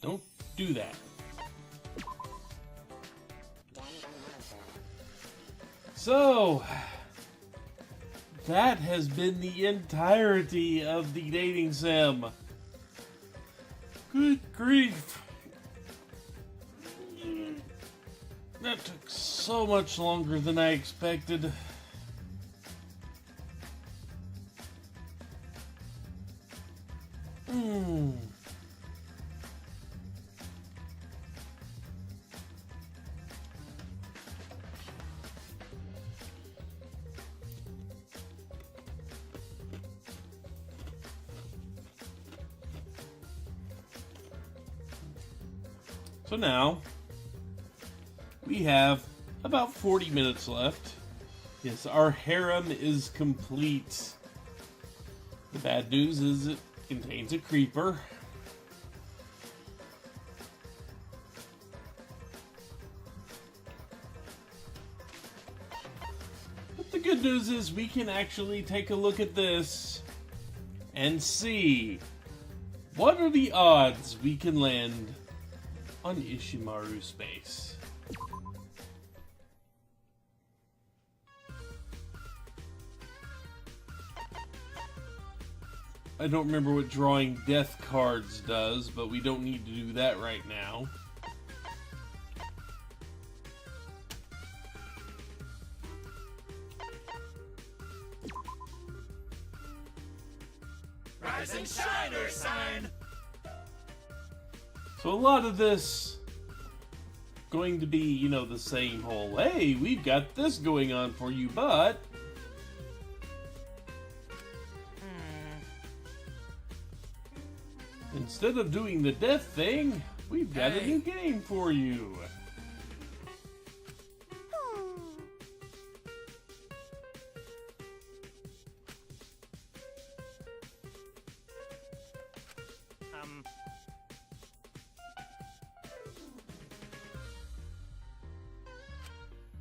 Don't do that. So, that has been the entirety of the dating sim. Good grief. That took so much longer than I expected. So now, we have about 40 minutes left. Yes, our harem is complete. The bad news is it contains a creeper. But the good news is we can actually take a look at this and see what are the odds we can land on Ishimaru space. I don't remember what drawing death cards does, but we don't need to do that right now. Rise and shine, or sign! So a lot of this going to be, you know, the same whole, hey, we've got this going on for you, but instead of doing the death thing, we've got a new game for you.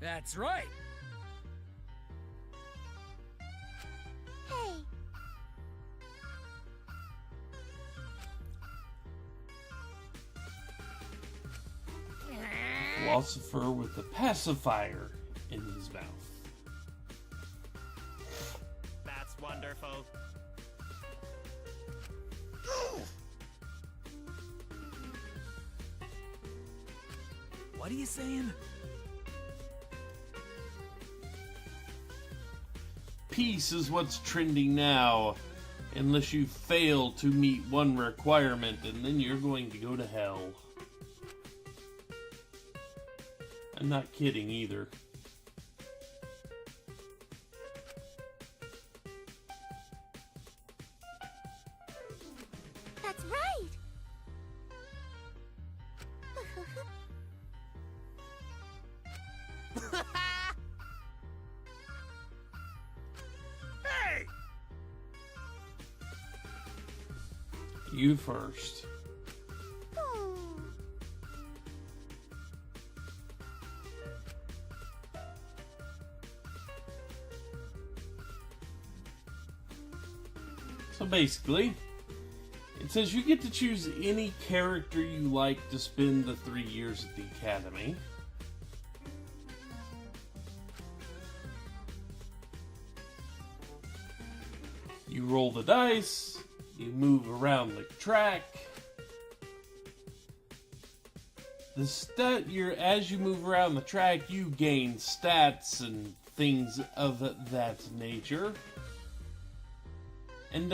That's right! Hey! Philosopher with a pacifier in his mouth. That's wonderful. What are you saying? Peace is what's trending now, unless you fail to meet one requirement, and then you're going to go to hell. I'm not kidding either. That's right! Hey! You first. So basically, it says you get to choose any character you like to spend the 3 years at the academy. You roll the dice, you move around the track. As you move around the track, you gain stats and things of that nature. And,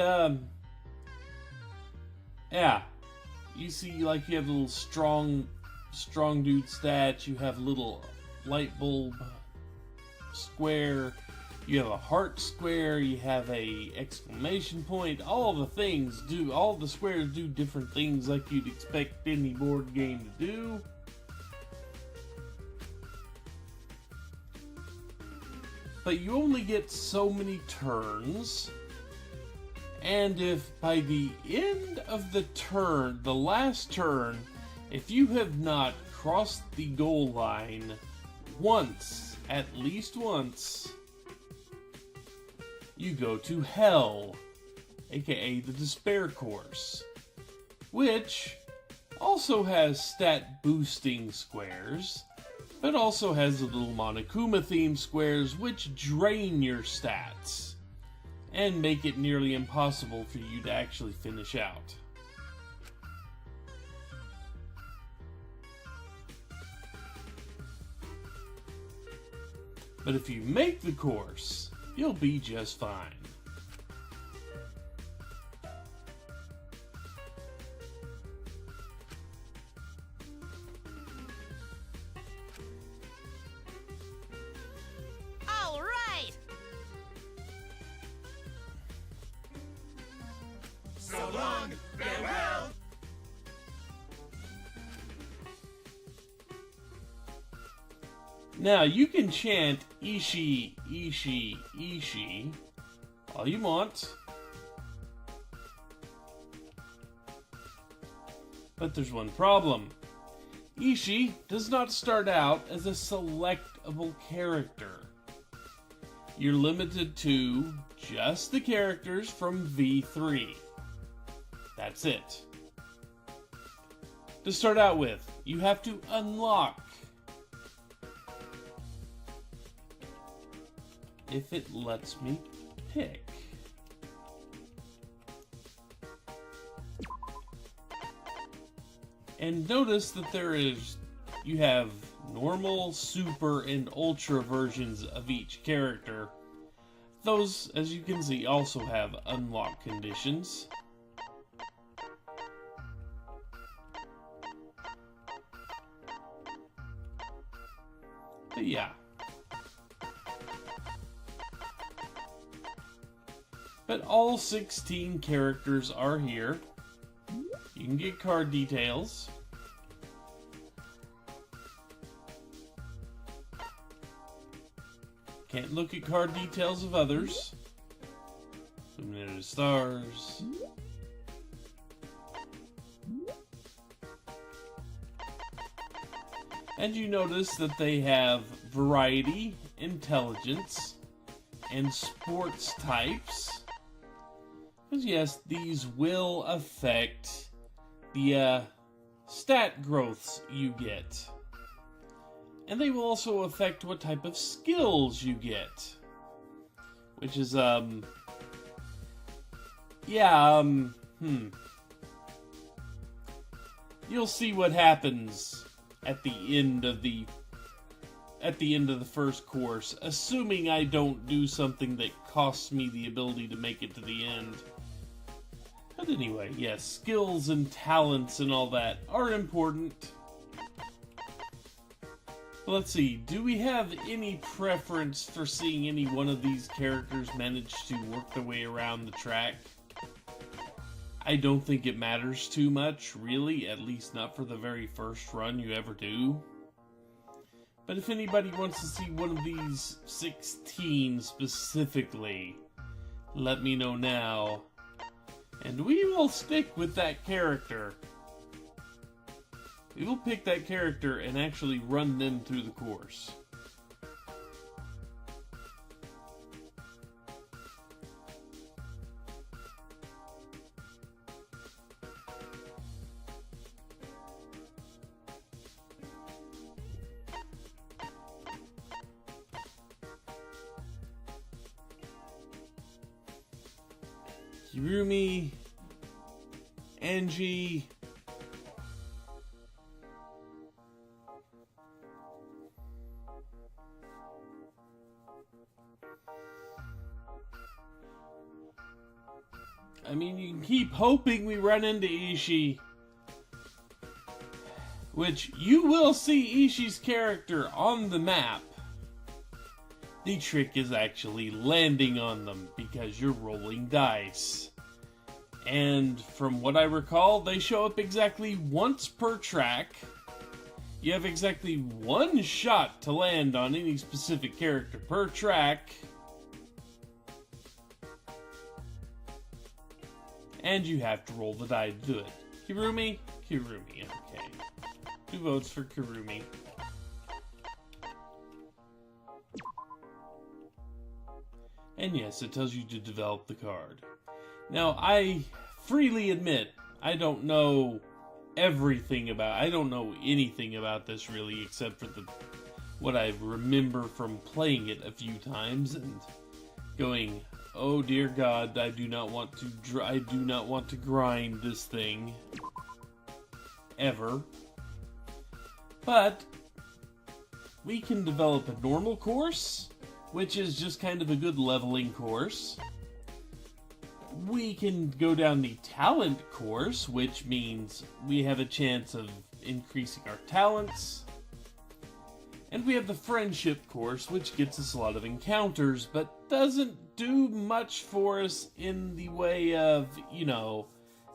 yeah. You see, like, you have a little strong dude stats, you have a little light bulb square, you have a heart square, you have a exclamation point, all the squares do different things like you'd expect any board game to do. But you only get so many turns. And if by the end of the turn, the last turn, if you have not crossed the goal line once, at least once, you go to hell, aka the despair course. which also has stat boosting squares, but also has the little Monokuma themed squares which drain your stats and make it nearly impossible for you to actually finish out. But if you make the course, you'll be just fine. All right. So long, farewell. Now, you can chant Ishi, Ishi, Ishi all you want. But there's one problem. Ishi does not start out as a selectable character. You're limited to just the characters from V3. That's it. To start out with, you have to unlock, if it lets me pick. And notice that you have normal, super, and ultra versions of each character. Those, as you can see, also have unlock conditions. But yeah. But all 16 characters are here. You can get card details. Can't look at card details of others. Illuminated stars. And you notice that they have variety, intelligence, and sports types. Because yes, these will affect the stat growths you get. And they will also affect what type of skills you get. Which is, You'll see what happens at the end of the first course, assuming I don't do something that costs me the ability to make it to the end. But anyway, yes, skills and talents and all that are important. Let's see, do we have any preference for seeing any one of these characters manage to work their way around the track? I don't think it matters too much, really, at least not for the very first run you ever do. But if anybody wants to see one of these 16 specifically, let me know now. And we will stick with that character. We will pick that character and actually run them through the course. Hirumi, Angie, I mean, you can keep hoping we run into Ishii. Which, you will see Ishii's character on the map. The trick is actually landing on them, because you're rolling dice. And from what I recall, they show up exactly once per track. You have exactly one shot to land on any specific character per track. And you have to roll the die to do it. Kirumi? Kirumi, okay. 2 votes for Kirumi. And yes, it tells you to develop the card. Now, I freely admit, I don't know everything about. I don't know anything about this really, except for what I remember from playing it a few times and going, "Oh dear God, I do not want to grind this thing ever." But we can develop a normal course, which is just kind of a good leveling course. We can go down the talent course, which means we have a chance of increasing our talents. And we have the friendship course, which gets us a lot of encounters, but doesn't do much for us in the way of, you know,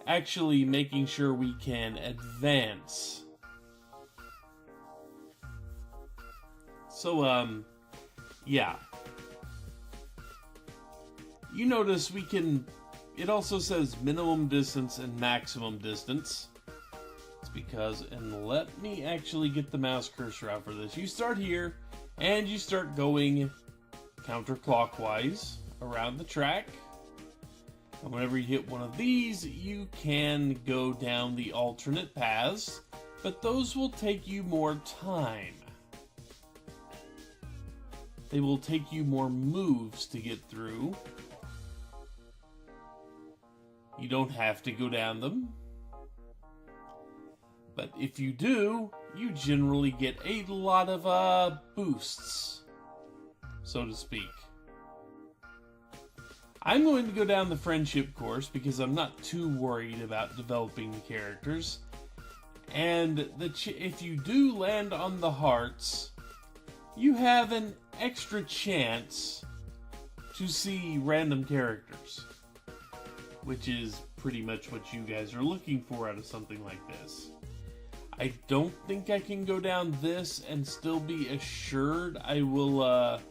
actually making sure we can advance. So, yeah. You notice it also says minimum distance and maximum distance. It's because, and let me actually get the mouse cursor out for this. You start here, and you start going counterclockwise around the track. And whenever you hit one of these, you can go down the alternate paths, but those will take you more time. They will take you more moves to get through. You don't have to go down them. But if you do, you generally get a lot of boosts, so to speak. I'm going to go down the friendship course because I'm not too worried about developing the characters. And if you do land on the hearts, you have an extra chance to see random characters, which is pretty much what you guys are looking for out of something like this. I don't think I can go down this and still be assured I will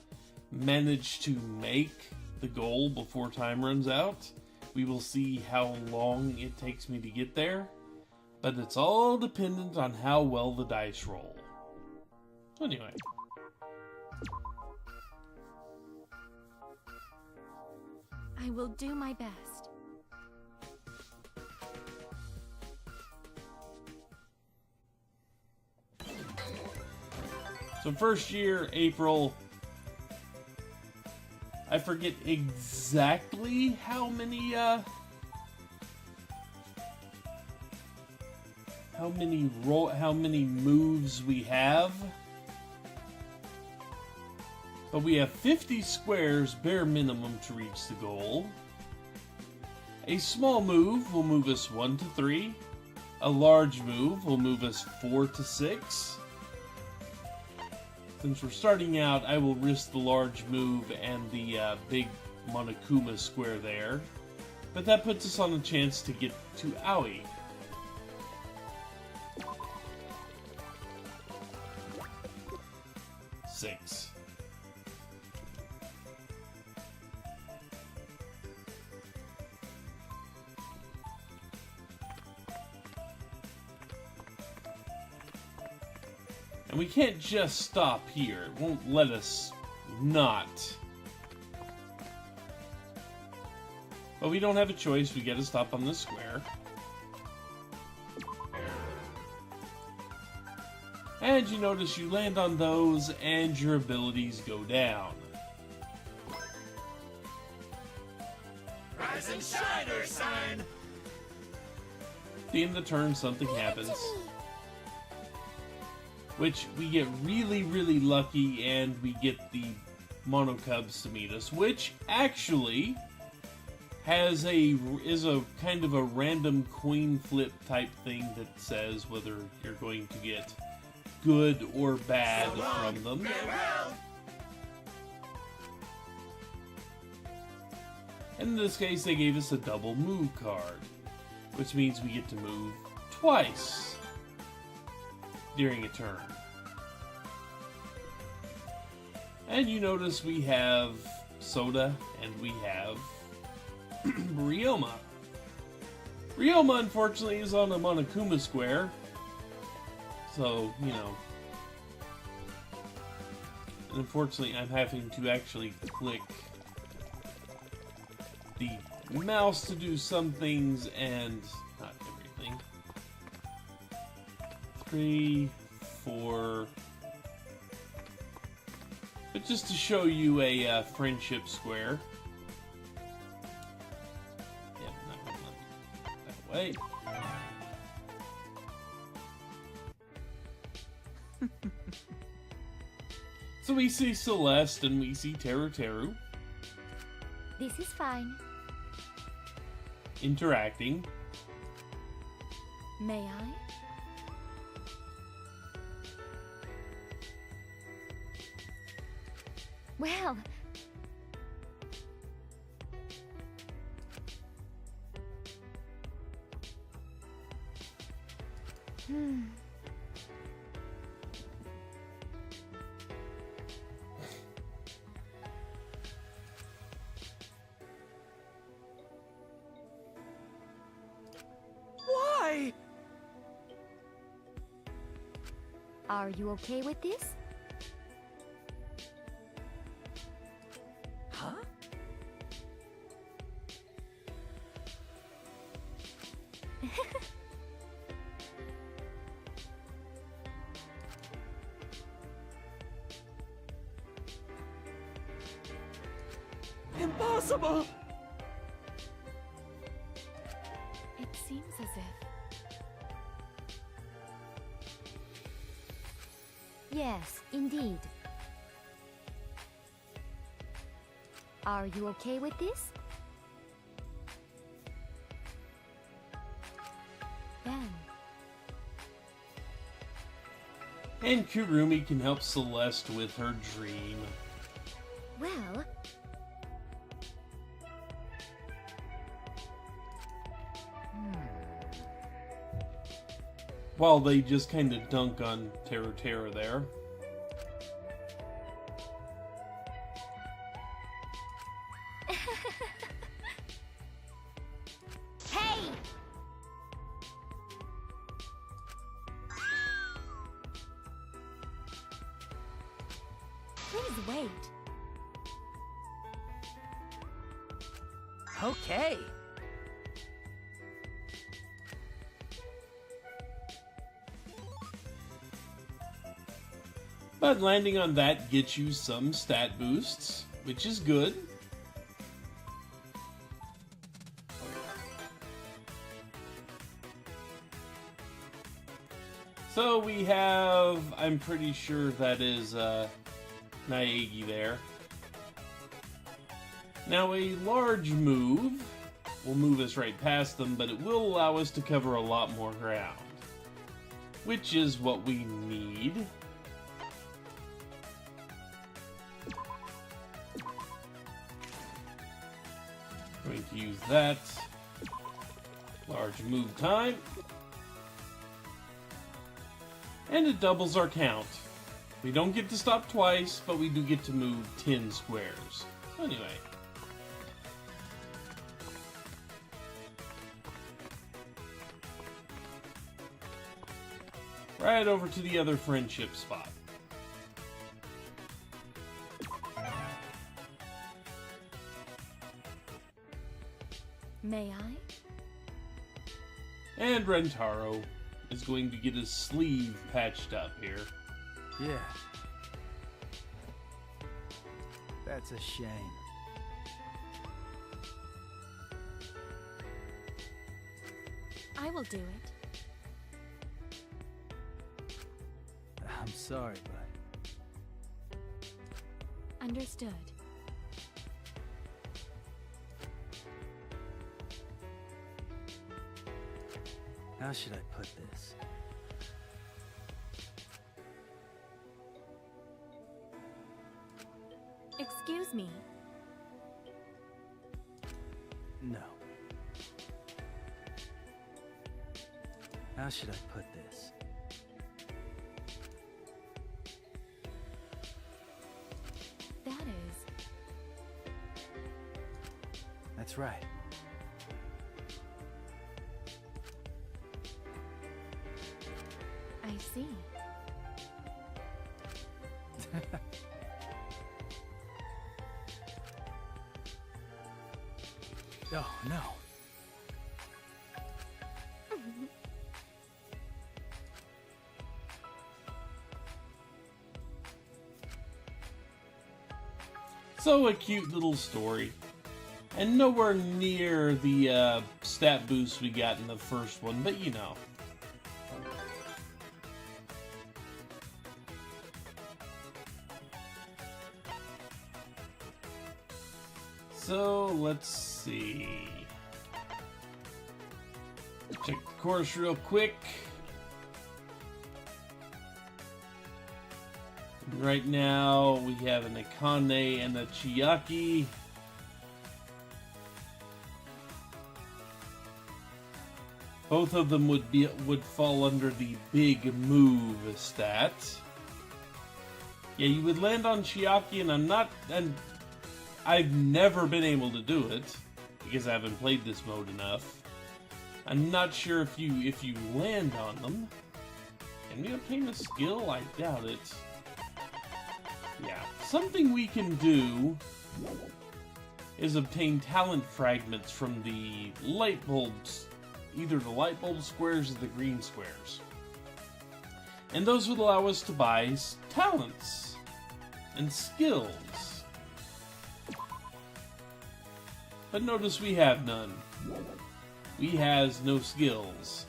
manage to make the goal before time runs out. We will see how long it takes me to get there, but it's all dependent on how well the dice roll. Anyway. I will do my best. So first year, April, I forget exactly how many moves we have. But we have 50 squares bare minimum to reach the goal. A small move will move us 1 to 3. A large move will move us 4 to 6. Since we're starting out, I will risk the large move and the big Monokuma square there. But that puts us on a chance to get to Aoi. Six. And we can't just stop here. It won't let us not. But we don't have a choice. We gotta stop on this square. And you notice you land on those and your abilities go down. Rise and shine, or sign. At the end of the turn, something happens. Which we get really, really lucky and we get the Monokubs to meet us, which actually is a kind of a random coin flip type thing that says whether you're going to get good or bad from them. Farewell. And in this case, they gave us a double move card, which means we get to move twice during a turn. And you notice we have Soda and we have Ryoma. Ryoma, unfortunately, is on a Monokuma square. So, you know. And unfortunately, I'm having to actually click the mouse to do some things and not everything. something. 3, 4. But just to show you a friendship square. Yep, that way. So we see Celeste and we see Teru This is fine. interacting. May I? Well... Why? Are you okay with this? Huh? Impossible! It seems as if... Yes, indeed. Are you okay with this? Then... And Kurumi can help Celeste with her dream. Well... While they just kind of dunk on Teru there. Hey! Please wait. Okay. But landing on that gets you some stat boosts, which is good. So we have, I'm pretty sure that is Naegi there. Now a large move will move us right past them, but it will allow us to cover a lot more ground, which is what we need. Going to use that. Large move time. And it doubles our count. We don't get to stop twice, but we do get to move 10 squares. Anyway. Right over to the other friendship spot. May I? And Rentaro is going to get his sleeve patched up here. Yeah. That's a shame. I will do it. I'm sorry, but Understood. how should I put this? Excuse me. No. How should I put this? That is... That's right. I see. Oh, no. So a cute little story. And nowhere near the stat boost we got in the first one, but you know. So, let's see. Check the course real quick. Right now, we have an Akane and a Chiaki. Both of them would fall under the big move stat. Yeah, you would land on Chiaki, and I've never been able to do it because I haven't played this mode enough. I'm not sure if you land on them. Can we obtain a skill? I doubt it. Yeah, something we can do is obtain talent fragments from the light bulbs, either the light bulb squares or the green squares. And those would allow us to buy talents and skills. But notice we have none. We has no skills.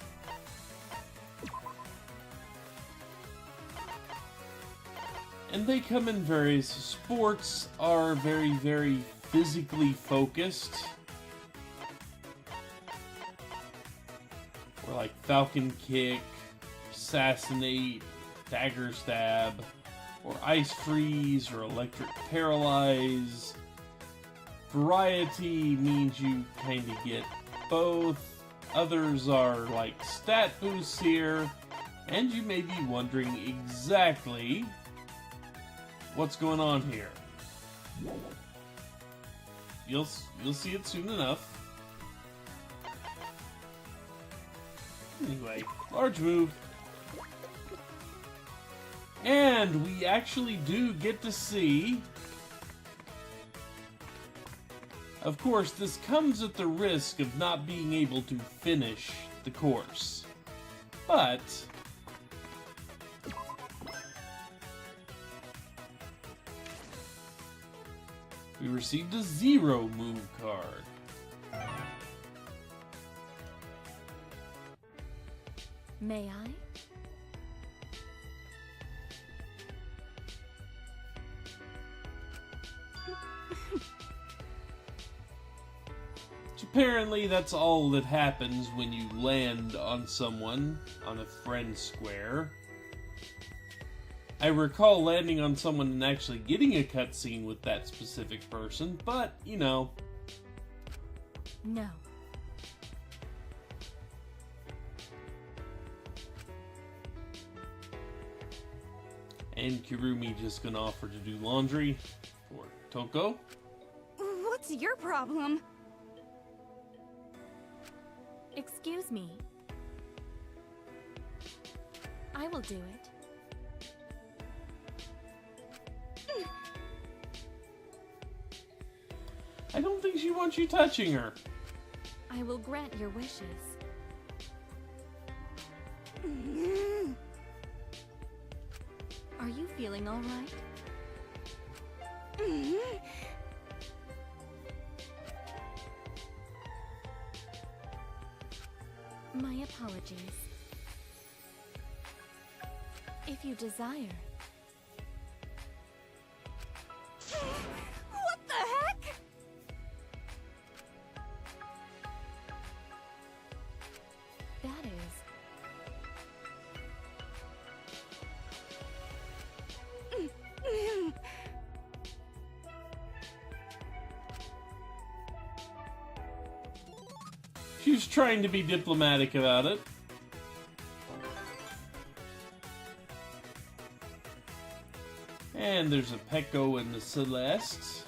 And they come in various sports, are very, very physically focused. Or like Falcon Kick, Assassinate, Dagger Stab, or Ice Freeze, or Electric Paralyze. Variety means you kind of get both. Others are like stat boosts here, and you may be wondering exactly what's going on here. You'll see it soon enough. Anyway, large move. And we actually do get to see... Of course, this comes at the risk of not being able to finish the course. But... we received a 0 move card. May I? Apparently that's all that happens when you land on someone on a friend square. I recall landing on someone and actually getting a cutscene with that specific person, but, you know. No. And Kirumi just gonna offer to do laundry for Toko. What's your problem? Excuse me. I will do it. I don't think she wants you touching her. I will grant your wishes. Are you feeling all right? My apologies. If you desire. What the heck? That is... She was trying to be diplomatic about it. And there's a Peko and the Celeste.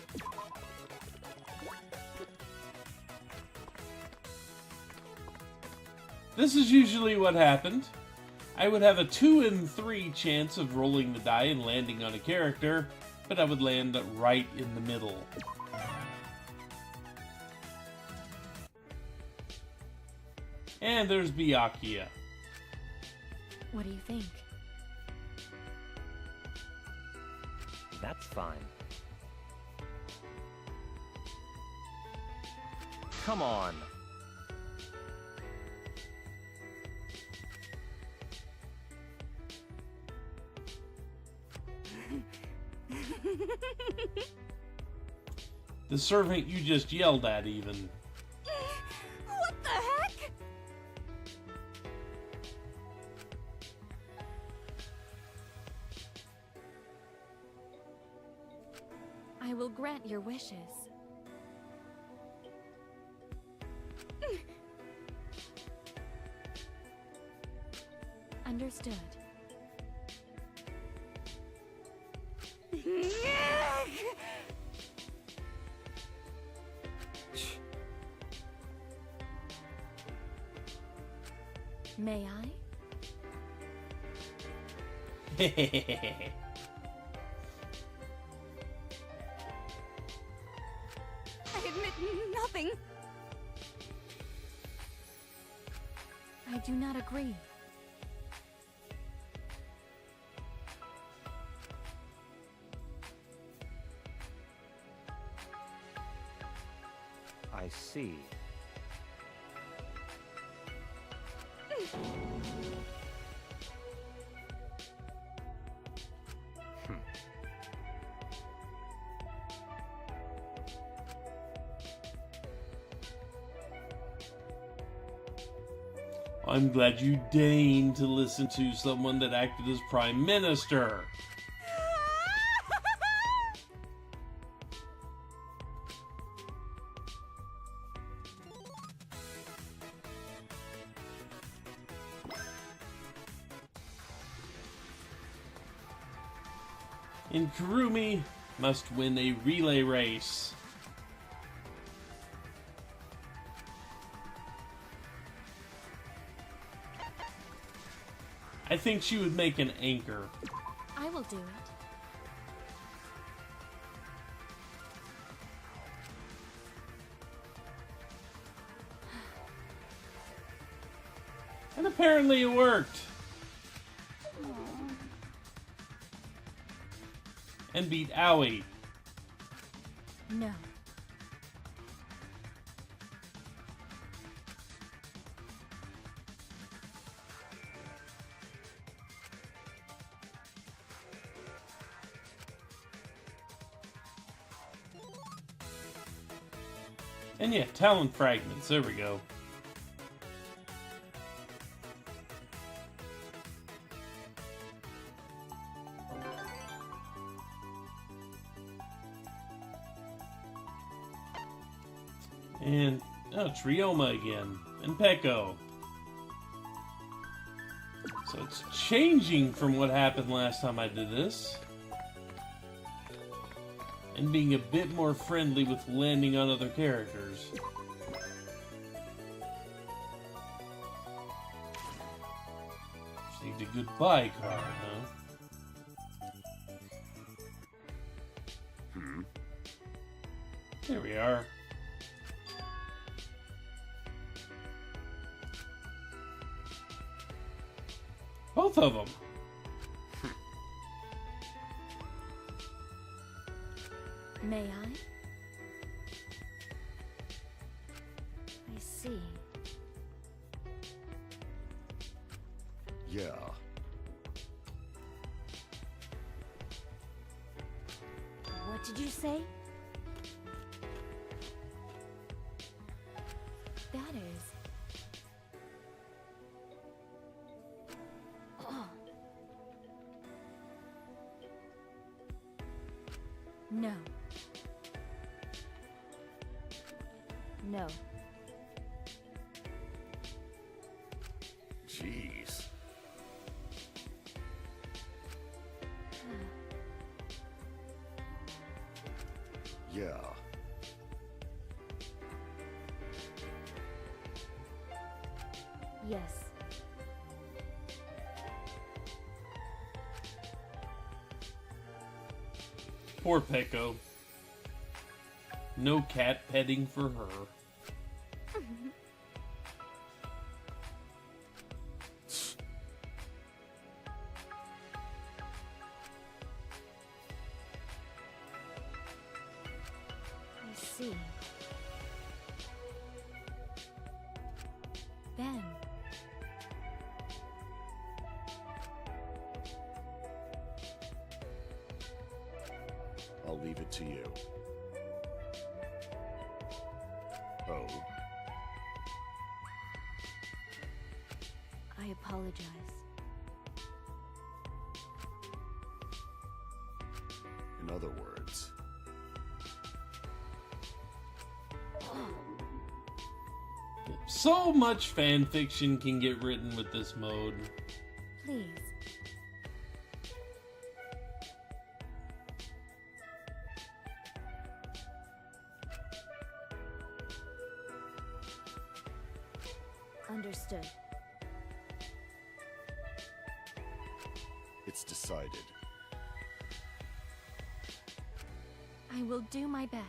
This is usually what happened. I would have a 2 in 3 chance of rolling the die and landing on a character, but I would land right in the middle. And there's Byakuya. What do you think? That's fine. Come on. The servant you just yelled at, even. What the heck? I will grant your wishes. Understood. May I? I admit nothing. I do not agree. I see. I'm glad you deigned to listen to someone that acted as Prime Minister. And Kurumi must win a relay race. I think she would make an anchor. I will do it. And apparently it worked. And beat Owie. No. And yeah, talent fragments. There we go. And, oh, it's Ryoma again. And Peko. So it's changing from what happened last time I did this. And being a bit more friendly with landing on other characters. Received a goodbye card, huh? There we are. Both of them. May I? I see. Yeah. What did you say? That is... Oh. No. No. Jeez. Yeah. Yes. Poor Peko. No cat petting for her. I see. leave it to you. Oh, I apologize. in other words, So much fan fiction can get written with this mode. Please. Understood. it's decided. I will do my best.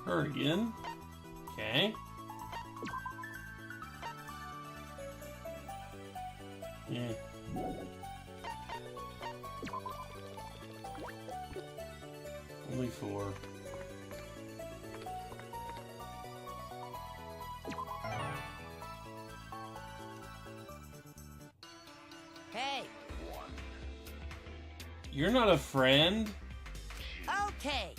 Her again. Okay. Yeah. Only 4. Hey, You're not a friend? okay.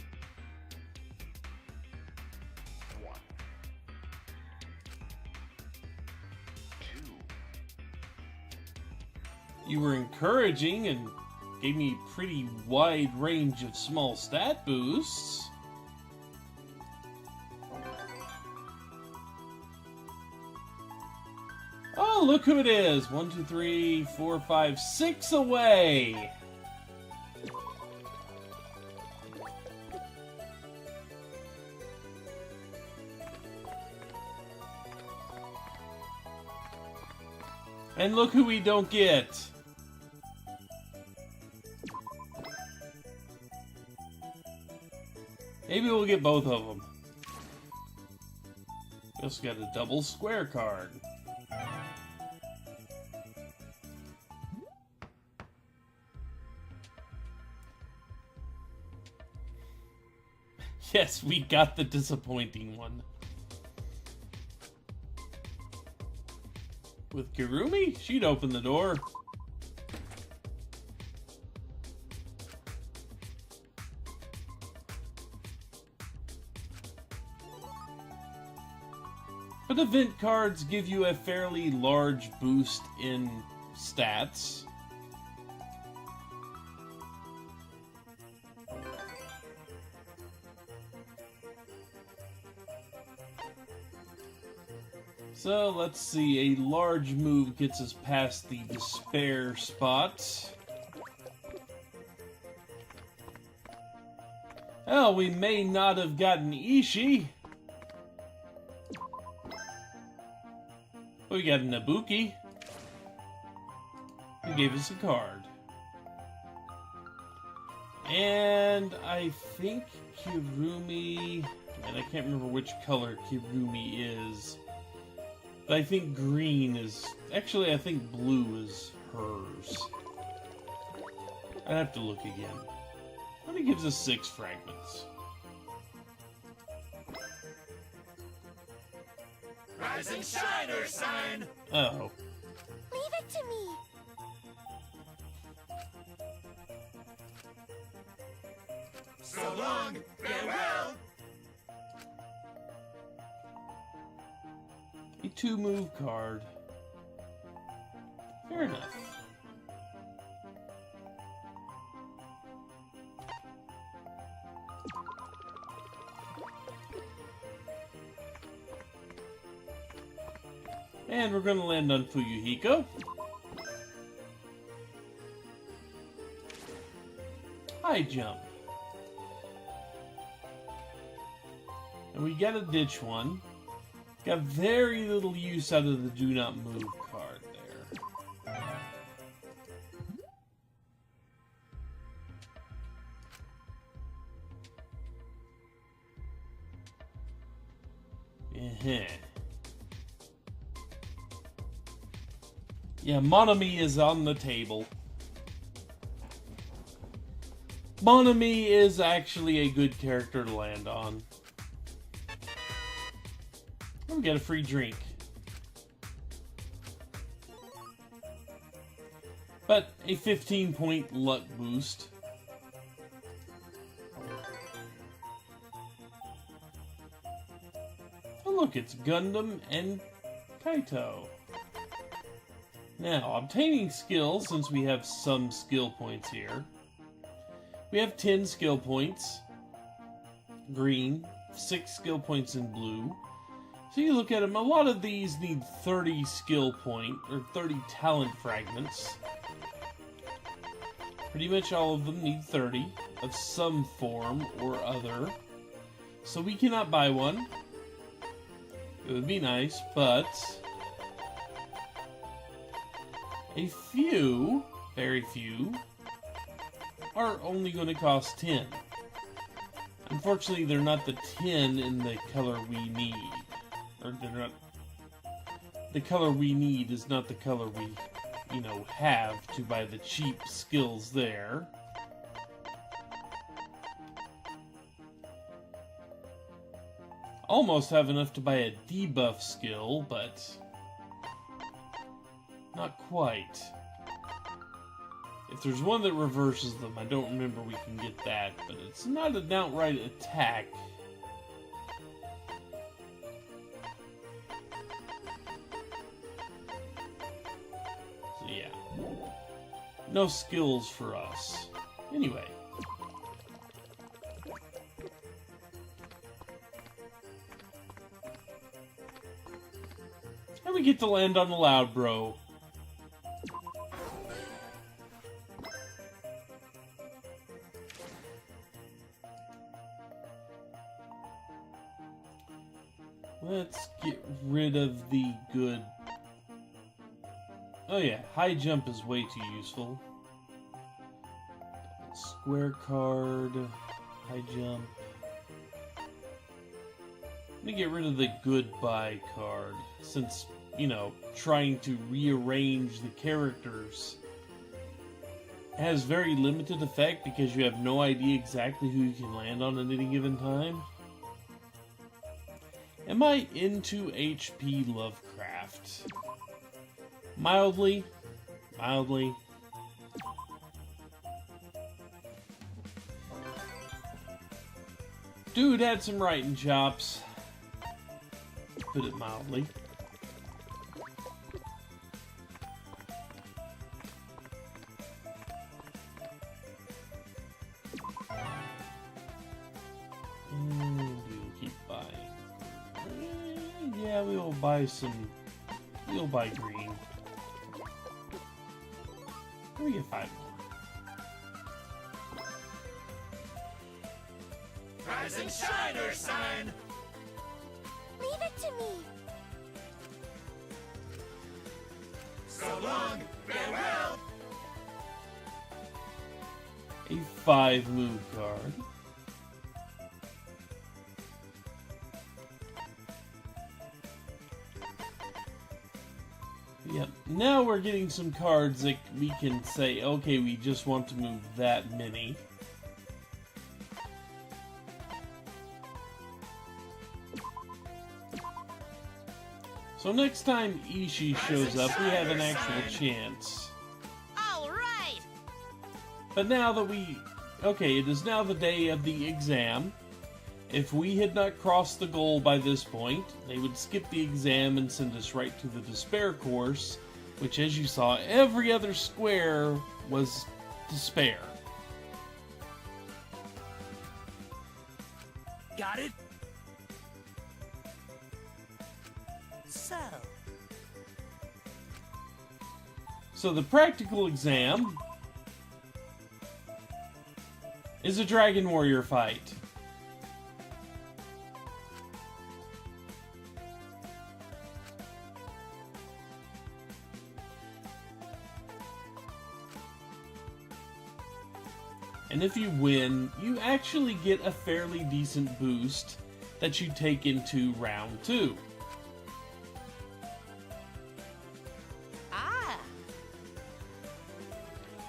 You were encouraging and gave me a pretty wide range of small stat boosts. Oh, look who it is! 1, 2, 3, 4, 5, 6 away! And look who we don't get! Maybe we'll get both of them. We also got a double square card. Yes, we got the disappointing one. With Kirumi, she'd open the door. But event cards give you a fairly large boost in stats. So let's see, a large move gets us past the despair spot. Oh, we may not have gotten Ishii. We got a Nabuki. He gave us a card. And I think Kirumi... And I can't remember which color Kirumi is. But I think green is... Actually, I think blue is hers. I'd have to look again. But it gives us 6 fragments. Rise and shine, Ursine! Oh. Leave it to me. So long, farewell! A 2-move card. Fair enough. And we're gonna land on Fuyuhiko. High jump. And we gotta ditch one. Got very little use out of the do not move card there. Yeah, Monokuma is on the table. Monokuma is actually a good character to land on. We get a free drink. But a 15-point luck boost. Oh look, it's Gundam and Kaito. Now, obtaining skills, since we have some skill points here. We have 10 skill points. Green. 6 skill points in blue. So you look at them, a lot of these need 30 skill point, or 30 talent fragments. Pretty much all of them need 30 of some form or other. So we cannot buy one. It would be nice, but a few, very few, are only going to cost 10. Unfortunately, they're not the 10 in the color we need. Or they're not... The color we need is not the color we, you know, have to buy the cheap skills there. Almost have enough to buy a debuff skill, but not quite. If there's one that reverses them, I don't remember we can get that, but it's not an outright attack. So yeah, no skills for us. Anyway. And we get to land on the Loud Bro. Let's get rid of the good... Oh yeah, high jump is way too useful. Square card, high jump. Let me get rid of the goodbye card, since, you know, trying to rearrange the characters has very limited effect because you have no idea exactly who you can land on at any given time. Am I into H.P. Lovecraft? Mildly. Mildly. Dude had some writing chops. Put it mildly. We'll keep buying. Yeah, we'll buy some. We'll buy green. We get 5 more. Rise and shine, Earth sign. Leave it to me. So long, farewell. A 5 move card. Yep, now we're getting some cards that we can say, okay, we just want to move that many. So next time Ishii shows up, we have an actual chance. All right. But now that okay, it is now the day of the exam. If we had not crossed the goal by this point, they would skip the exam and send us right to the despair course, which, as you saw, every other square was despair. Got it? So the practical exam is a Dragon Warrior fight. And if you win, you actually get a fairly decent boost that you take into round 2.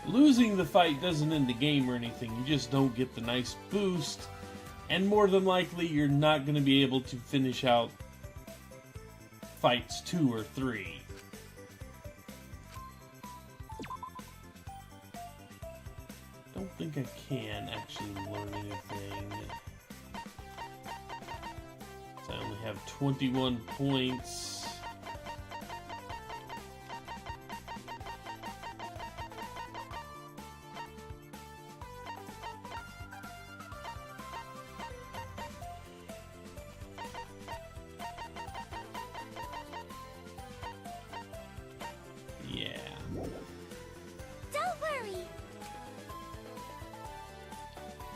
Losing the fight doesn't end the game or anything, you just don't get the nice boost, and more than likely you're not going to be able to finish out fights 2 or 3. Don't think I can actually learn anything. So I only have 21 points. Yeah. Don't worry.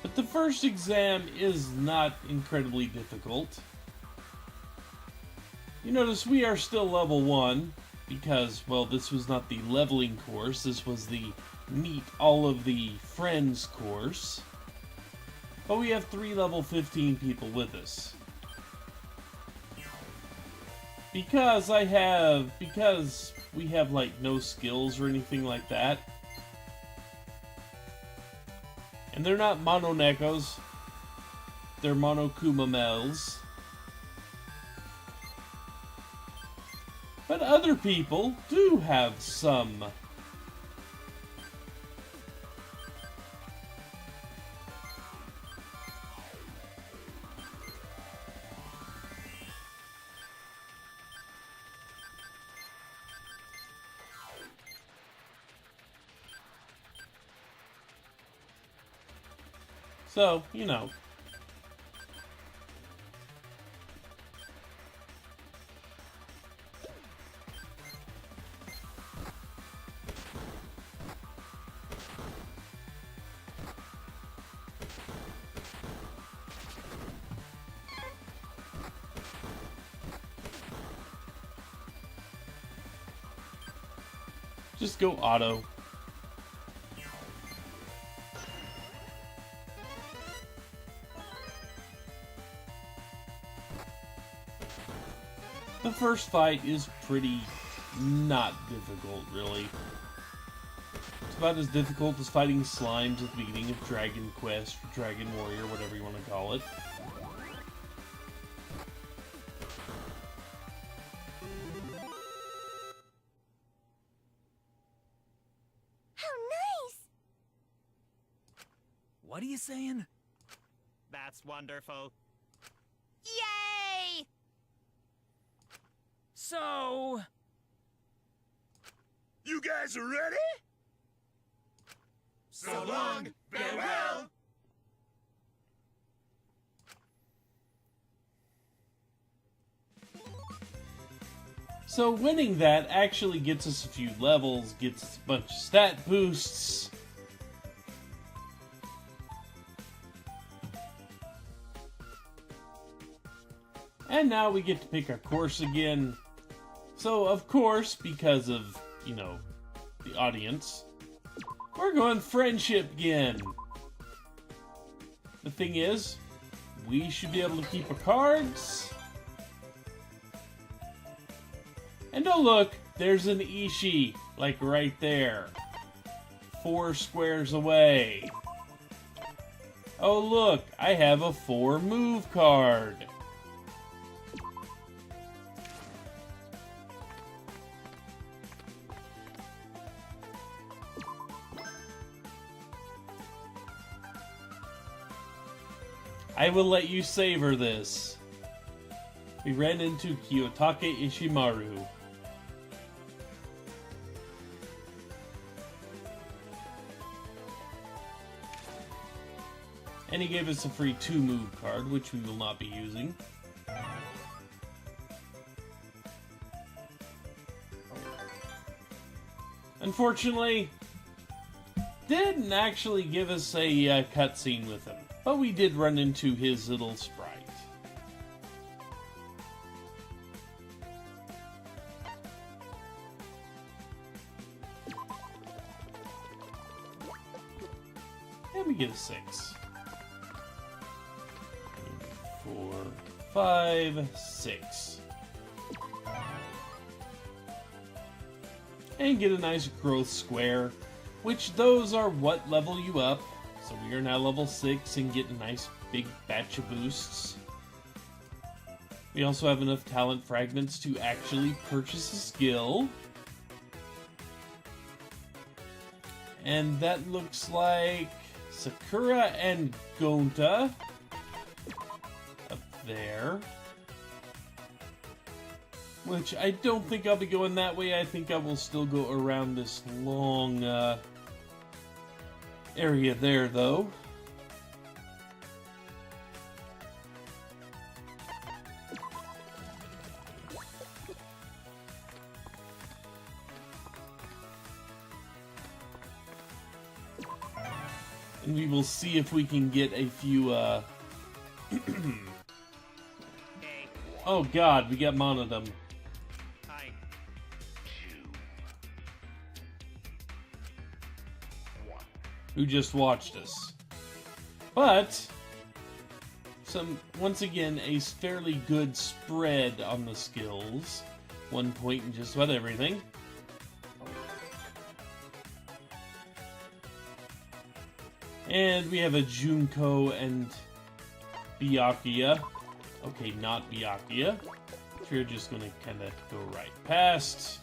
But the first exam is not incredibly difficult. You notice we are still level 1 because, well, this was not the leveling course, this was the meet all of the friends course. But we have 3 level 15 people with us. Because we have like no skills or anything like that. And they're not Mononekos, they're Monokuma males. But other people do have some. So, you know. Just go auto. The first fight is pretty not difficult, really. It's about as difficult as fighting slimes at the beginning of Dragon Quest, or Dragon Warrior, whatever you want to call it. How nice! What are you saying? That's wonderful. Yay! So... You guys are ready? So long, farewell! So winning that actually gets us a few levels, gets us a bunch of stat boosts. And now we get to pick our course again. So, of course, because of, you know, the audience, we're going friendship again. The thing is, we should be able to keep our cards. And oh look, there's an Ishii, like right there. 4 squares away. Oh look, I have a 4 move card. I will let you savor this. We ran into Kiyotake Ishimaru. And he gave us a free 2 move card, which we will not be using. Unfortunately, didn't actually give us a cutscene with him. But we did run into his little sprite. And we get a 6. 4, 5, 6. And get a nice growth square, which those are what level you up. So we are now level 6 and get a nice big batch of boosts. We also have enough talent fragments to actually purchase a skill. And that looks like Sakura and Gonta up there. Which I don't think I'll be going that way. I think I will still go around this long area there, though. And we will see if we can get a few, Hey. Oh god, we got Monodum. Hi. Who just watched us. But, once again, a fairly good spread on the skills. 1 point in just about everything. And we have a Junko and Byakuya. Okay, not Byakuya. So we're just gonna kind of go right past.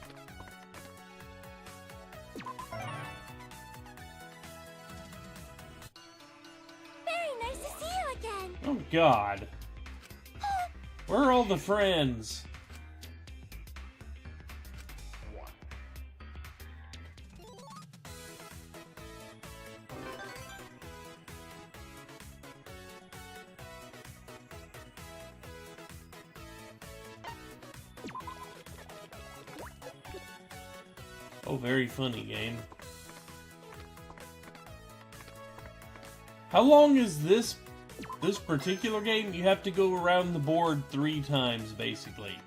Very nice to see you again. Oh god. Where are all the friends? Oh, very funny game. How long is this particular game? You have to go around the board 3 times, basically.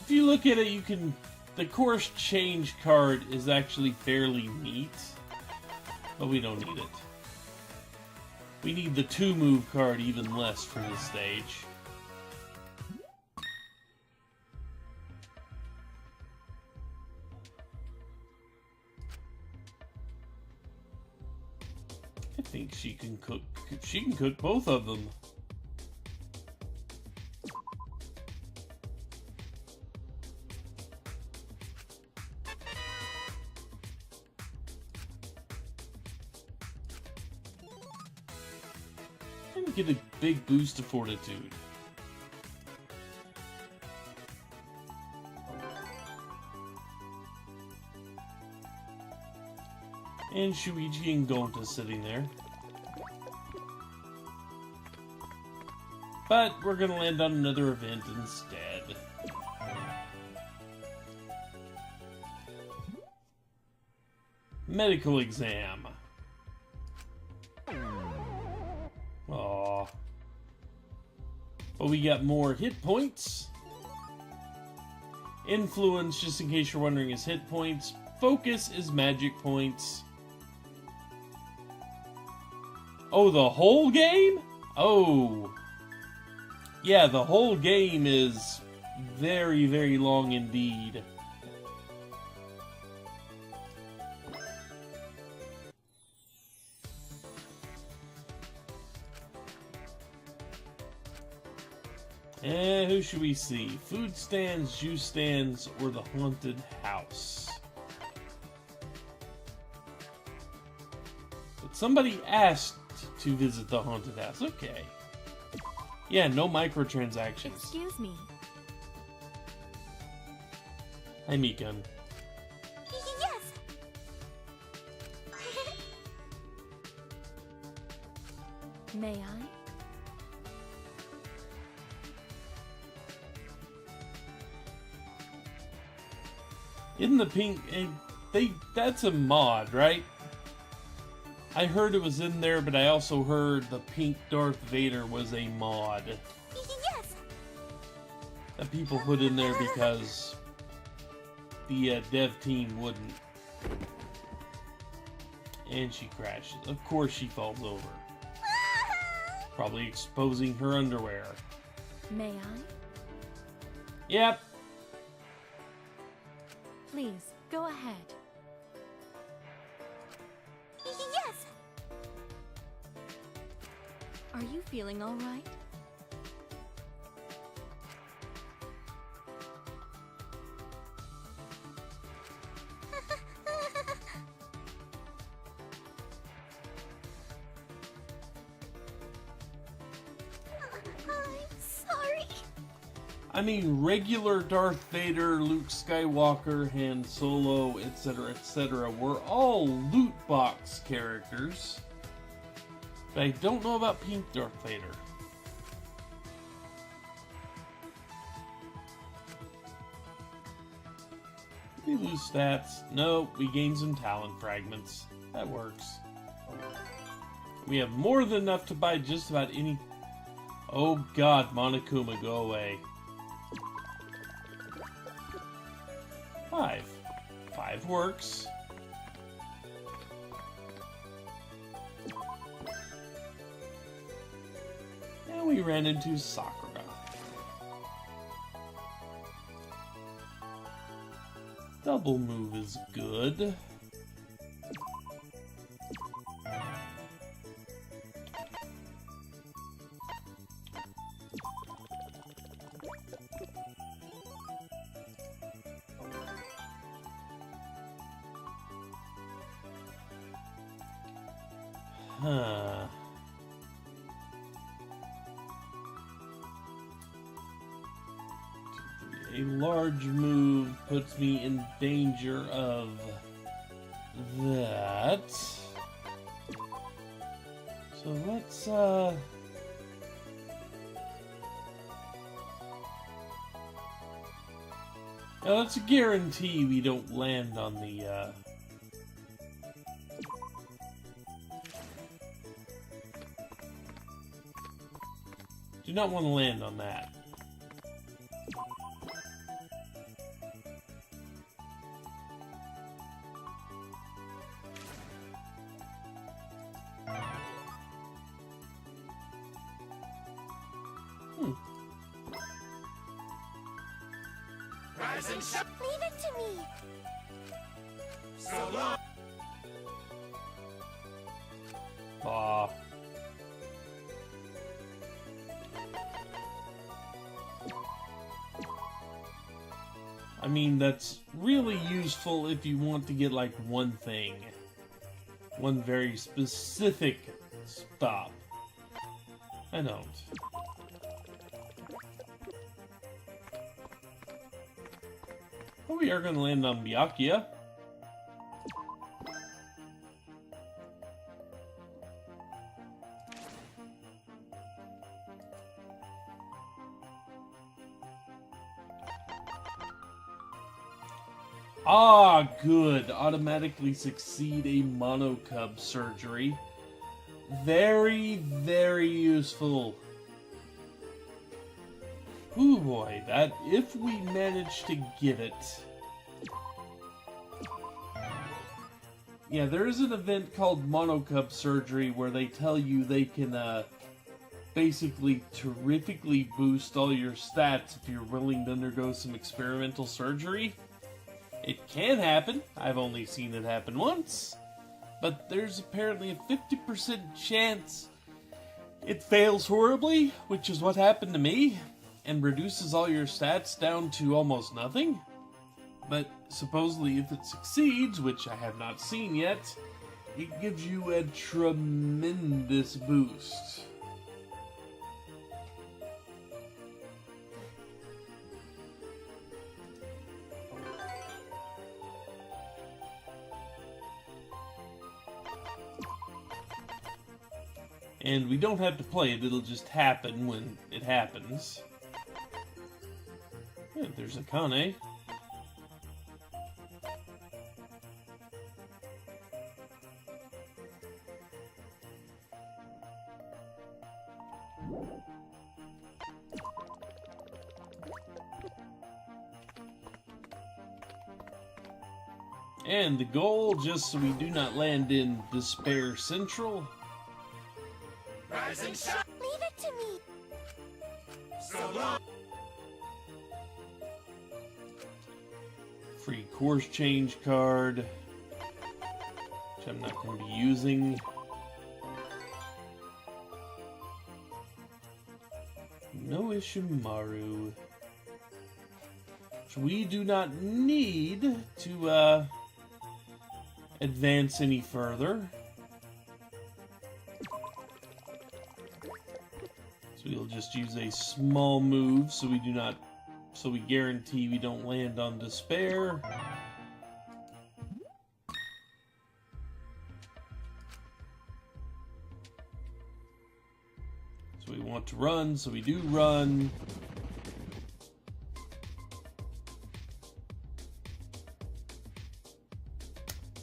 If you look at it, you can... The course change card is actually fairly neat, but we don't need it. We need the 2-move card even less for this stage. I think she can cook. She can cook both of them. And get a big boost of fortitude. And Shuichi and Gonta sitting there. But we're gonna land on another event instead. Medical exam. Aww. But we got more hit points. Influence, just in case you're wondering, is hit points. Focus is magic points. Oh, the whole game? Oh. Yeah, the whole game is very, very long indeed. And who should we see? Food stands, juice stands, or the haunted house? But somebody asked to visit the haunted house. Okay. Yeah, no microtransactions. Excuse me. Hi, Mikan. Yes. May I? In the pink, that's a mod, right? I heard it was in there, but I also heard the pink Darth Vader was a mod Yes. that people put in there because the dev team wouldn't. And she crashes. Of course she falls over. Probably exposing her underwear. May I? Yep. Please, go ahead. Yes. Are you feeling all right? I'm sorry. I mean, regular Darth Vader, Luke Skywalker, Han Solo, etc., were all loot box characters. But I don't know about Pink Darth Vader. We lose stats. No, we gain some talent fragments. That works. We have more than enough to buy just about any... Oh god, Monokuma, go away. 5. 5 works. And we ran into Sakura. Double move is good. Huh. A large move puts me in danger of that. So let's now that's a guarantee we don't land on the do not want to land on that. Rise and shine. Leave it to me. So long. Aw. I mean, that's really useful if you want to get like one thing. One very specific stop. I don't. But we are going to land on Byakuya. Ah, good. Automatically succeed a Monokuma surgery. Very, very useful. Ooh boy, that if we manage to get it. Yeah, there is an event called Monokuma surgery where they tell you they can basically terrifically boost all your stats if you're willing to undergo some experimental surgery. It can happen. I've only seen it happen once. But there's apparently a 50% chance it fails horribly, which is what happened to me, and reduces all your stats down to almost nothing. But supposedly if it succeeds, which I have not seen yet, it gives you a tremendous boost. And we don't have to play it, it'll just happen when it happens. Yeah, there's a Kane. And the goal, just so we do not land in Despair Central. Rise and shine. Leave it to me. So long. Free course change card, which I'm not going to be using. no Ishimaru. So we do not need to advance any further. So we'll just use a small move so we guarantee we don't land on despair. So we want to run, so we do run.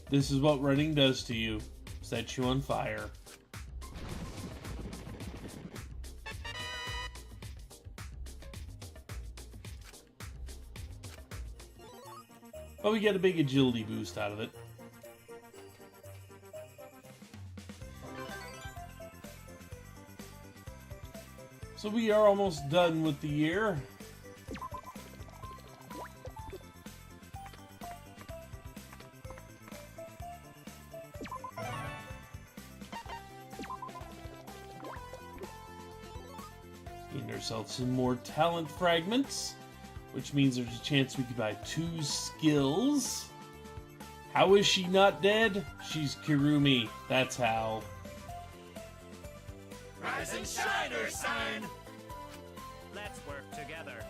This is what running does to you. Sets you on fire. But we get a big agility boost out of it. So we are almost done with the year. Gained ourselves some more talent fragments, which means there's a chance we could buy 2 skills. How is she not dead? She's Kirumi. That's how. Rise and shine, Ursine! Let's work together.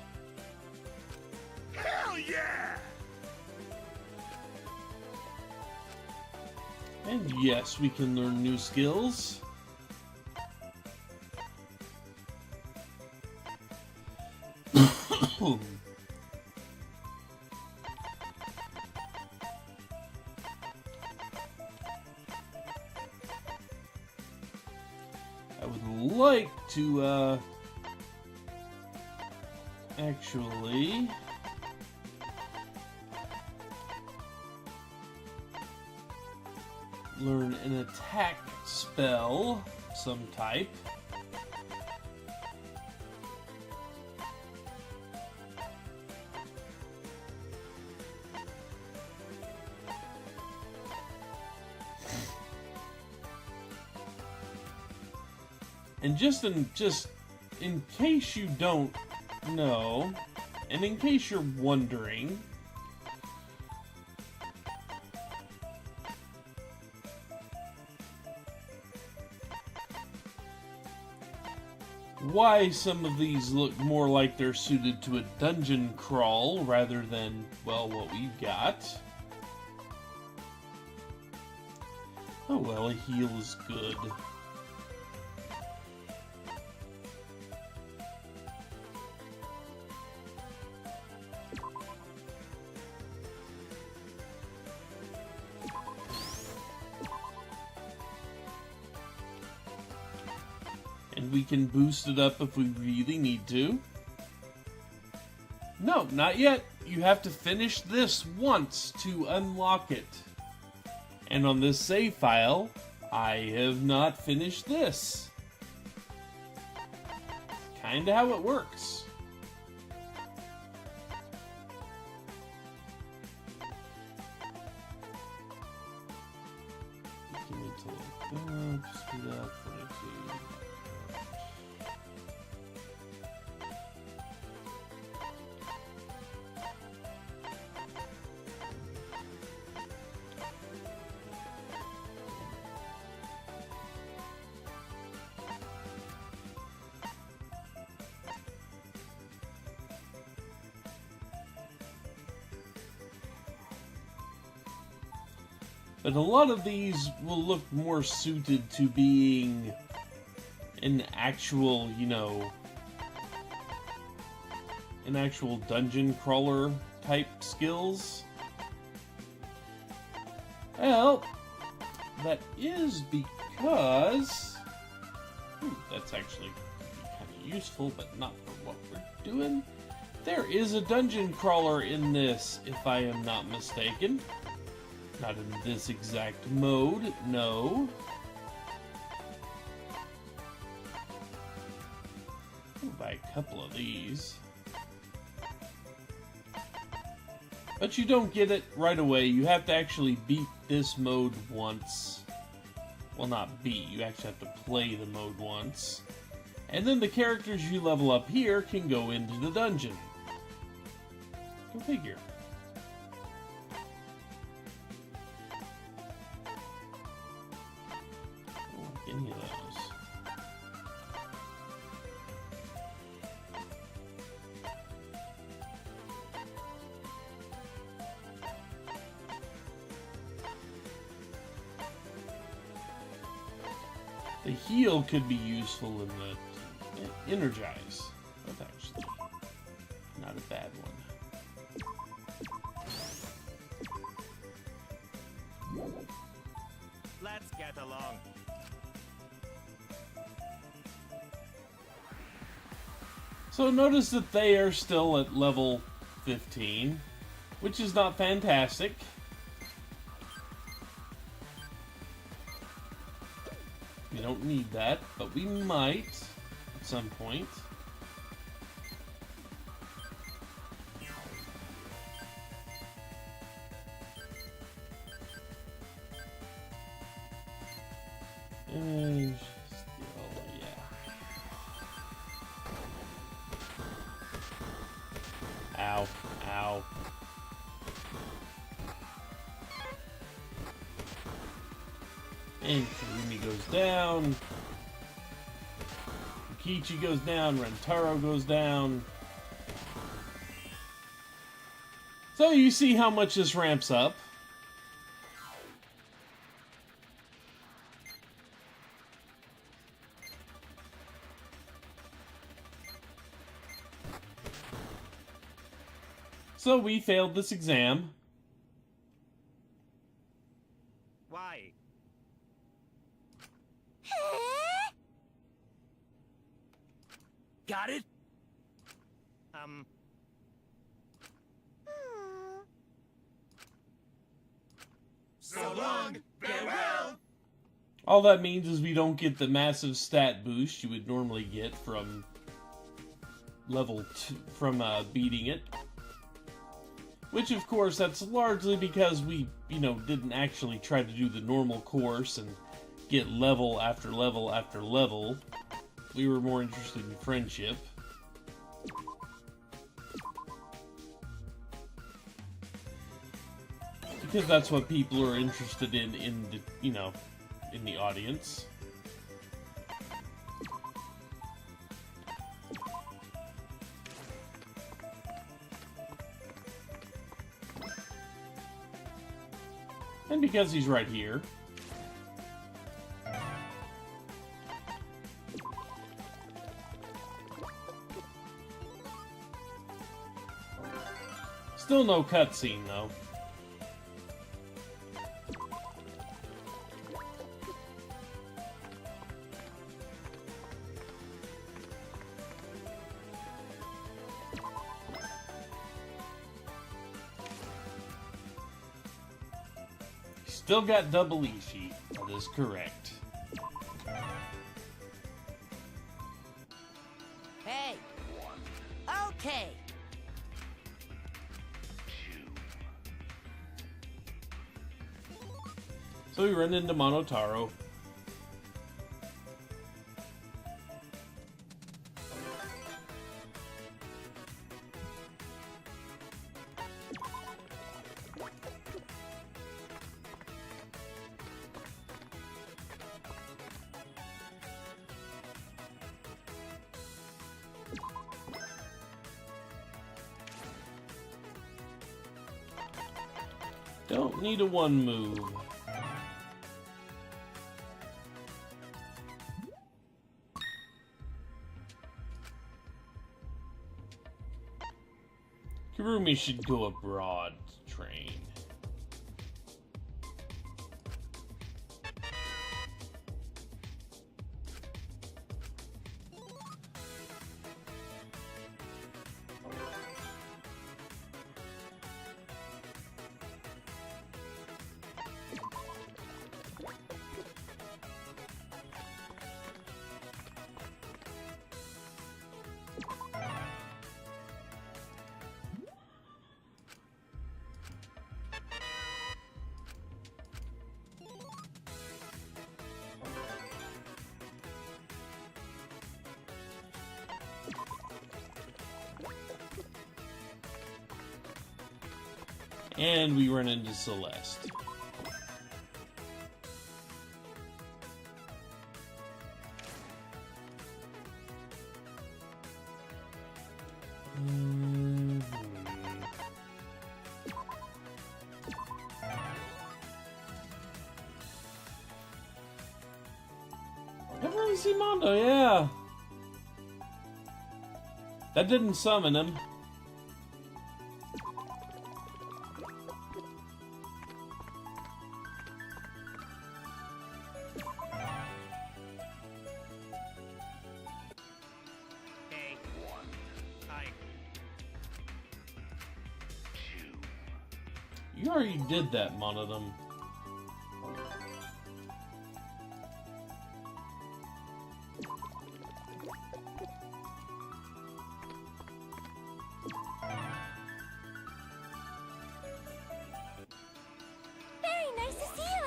Hell yeah! And yes, we can learn new skills. I would like to, actually learn an attack spell, some type. And just in case you don't know, and in case you're wondering, why some of these look more like they're suited to a dungeon crawl rather than, well, what we've got. Oh well, a heal is good. And we can boost it up if we really need to. No, not yet. You have to finish this once to unlock it. And on this save file, I have not finished this. Kinda how it works. Give me till speed up 22. But a lot of these will look more suited to being an actual, you know, an actual dungeon crawler type skills. Well, that is because that's actually kind of useful, but not for what we're doing. There is a dungeon crawler in this, if I am not mistaken. Not in this exact mode, no. I'll buy a couple of these. But you don't get it right away. You have to actually beat this mode once. Well, not beat. You actually have to play the mode once. And then the characters you level up here can go into the dungeon. Go figure. I don't like any of those. The heal could be useful in the energize. That's actually not a bad one. Let's get along. So notice that they are still at level 15, which is not fantastic. We don't need that, but we might at some point. And still, yeah. Ow, ow. And Kurumi goes down. Kichi goes down. Rentaro goes down. So you see how much this ramps up. So we failed this exam. Why? Got it? So long, farewell! All that means is we don't get the massive stat boost you would normally get from level 2, from beating it. Which, of course, that's largely because we, didn't actually try to do the normal course and get level after level after level. We were more interested in friendship. Because that's what people are interested in the, in the audience. And because he's right here. Still no cutscene, though. Still got double Ishi. That is correct. Hey. Okay. So we run into Monotaro. Don't need a one move. Kurumi should go abroad to train. And we run into Celeste. Never really seen Mondo, yeah. That didn't summon him. Hey. Hi. You already did that, Monodum. Very nice to see you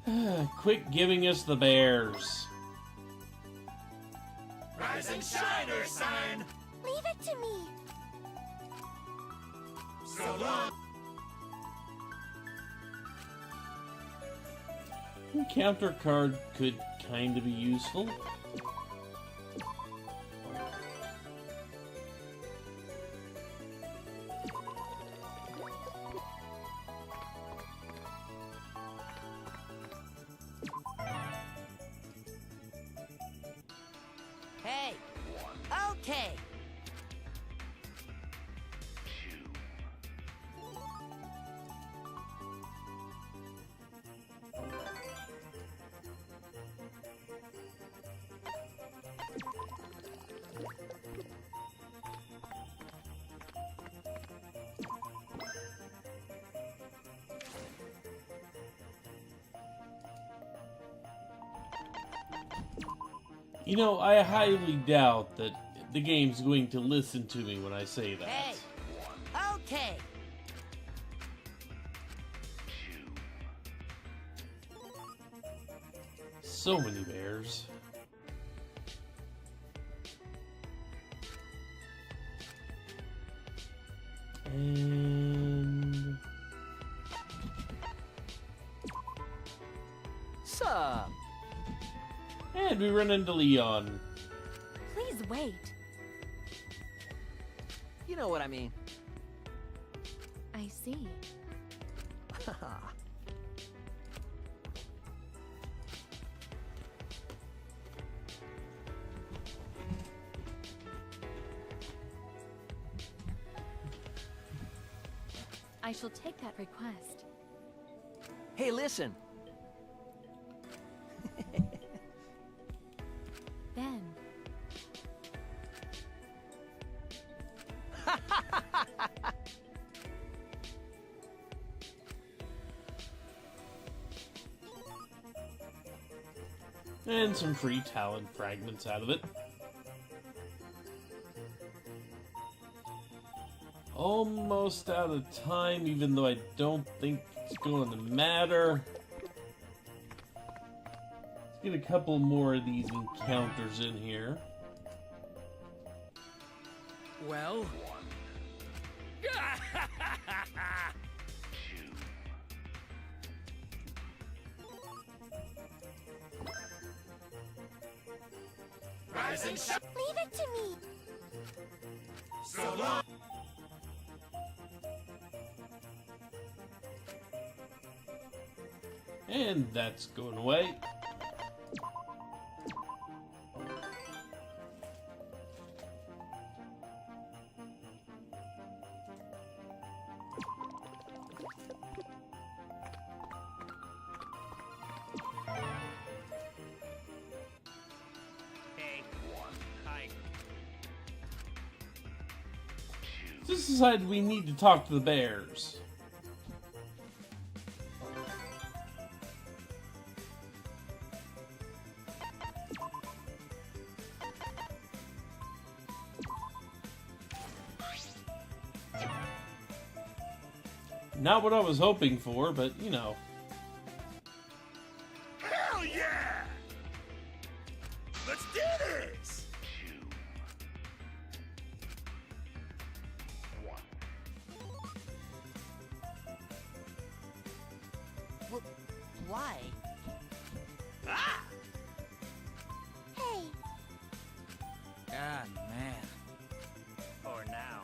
again. Quit giving us the bears. Rise and shine, Earth sign. Leave it to me. So long. Encounter card could kind of be useful. Hey. Okay. You know, I highly doubt that the game's going to listen to me when I say that. Hey. Okay. So many bears. And... Sup? And we run into Leon. Please wait. You know what I mean. I see. I shall take that request. Hey, listen. Ben, And some free talent fragments out of it. Almost out of time, even though I don't think it's going to matter. Let's get a couple more of these encounters in here. Well? Rise and shine. Leave it to me. So long. And that's going away. Hey. Hi. Just decided we need to talk to the bears. Not what I was hoping for, but you know. Hell yeah! Let's do this! Why? Ah! Hey, God, man. For now.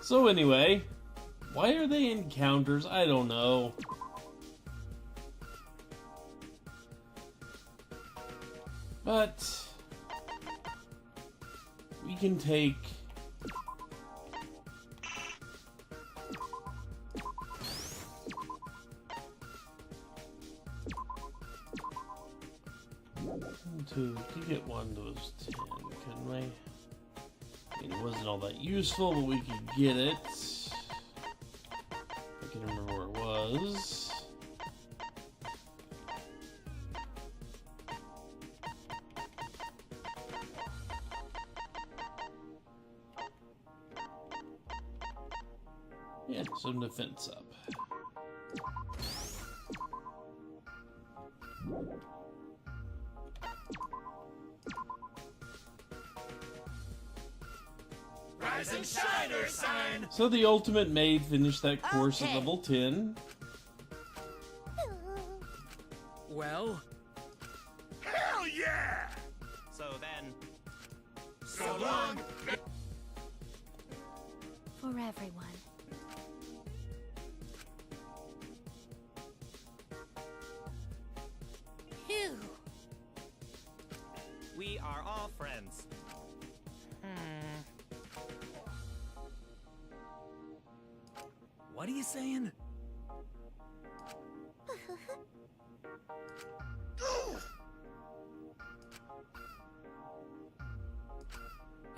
So anyway, why are they encounters? I don't know. But we can take to get one of those 10, couldn't we? I mean, it wasn't all that useful, but we could get it. I can remember where it was. Yeah, some defense up. Rise and shine, Earth sign! So the ultimate maid finished that course at Okay. level 10. Well, Hell yeah! so then, So long! For everyone. Phew. we are all friends. What are you saying?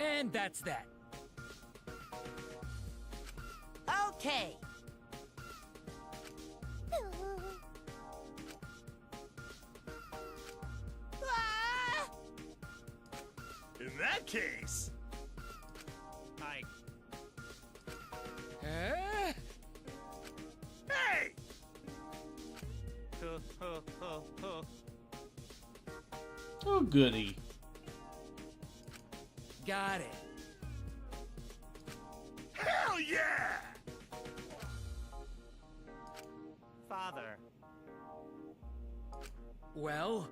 And that's that. Okay. Ah! In that case, I Huh? hey! Oh, goody. got it. Hell yeah! Father. Well,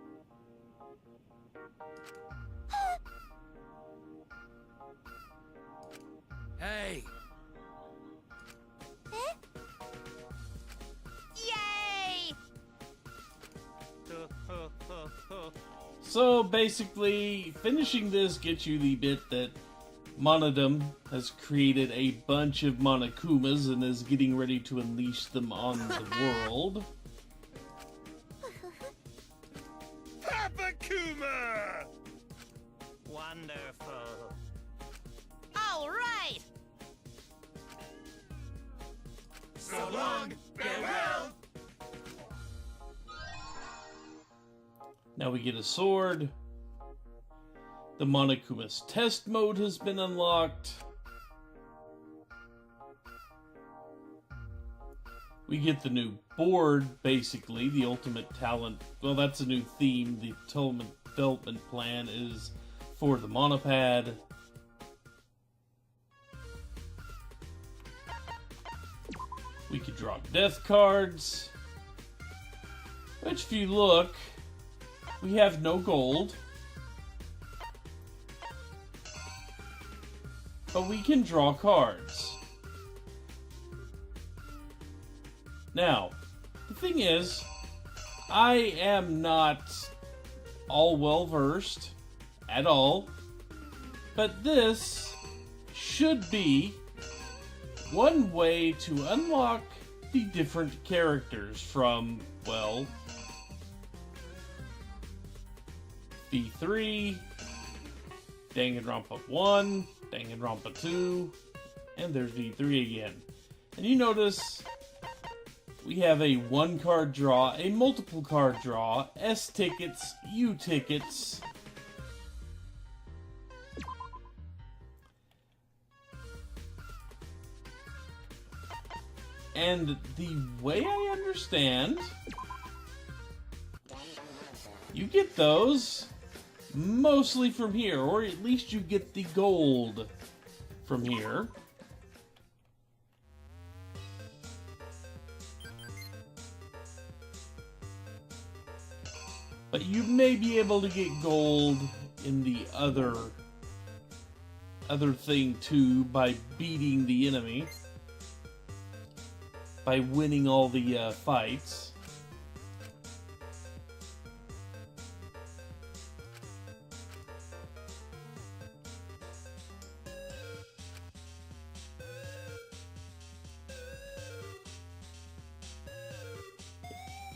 hey, yay! So basically, finishing this gets you the bit that Monodum has created a bunch of Monokumas and is getting ready to unleash them on the world. Papa Kuma! wonderful. All right. So long, farewell! Now we get a sword. The Monokuma's test mode has been unlocked. We get the new board, basically, the ultimate talent. Well, that's a new theme. The ultimate development plan is for the monopad. We could draw death cards. Which, if you look, we have no gold. But we can draw cards. Now, the thing is, I am not all well versed at all, but this should be one way to unlock the different characters from, well, V3, Danganronpa 1, Danganronpa 2, and there's V3 again. And you notice we have a one card draw, a multiple card draw, S tickets, U tickets. And the way I understand, you get those mostly from here, or at least you get the gold from here. But you may be able to get gold in the other thing too by beating the enemy, by winning all the fights.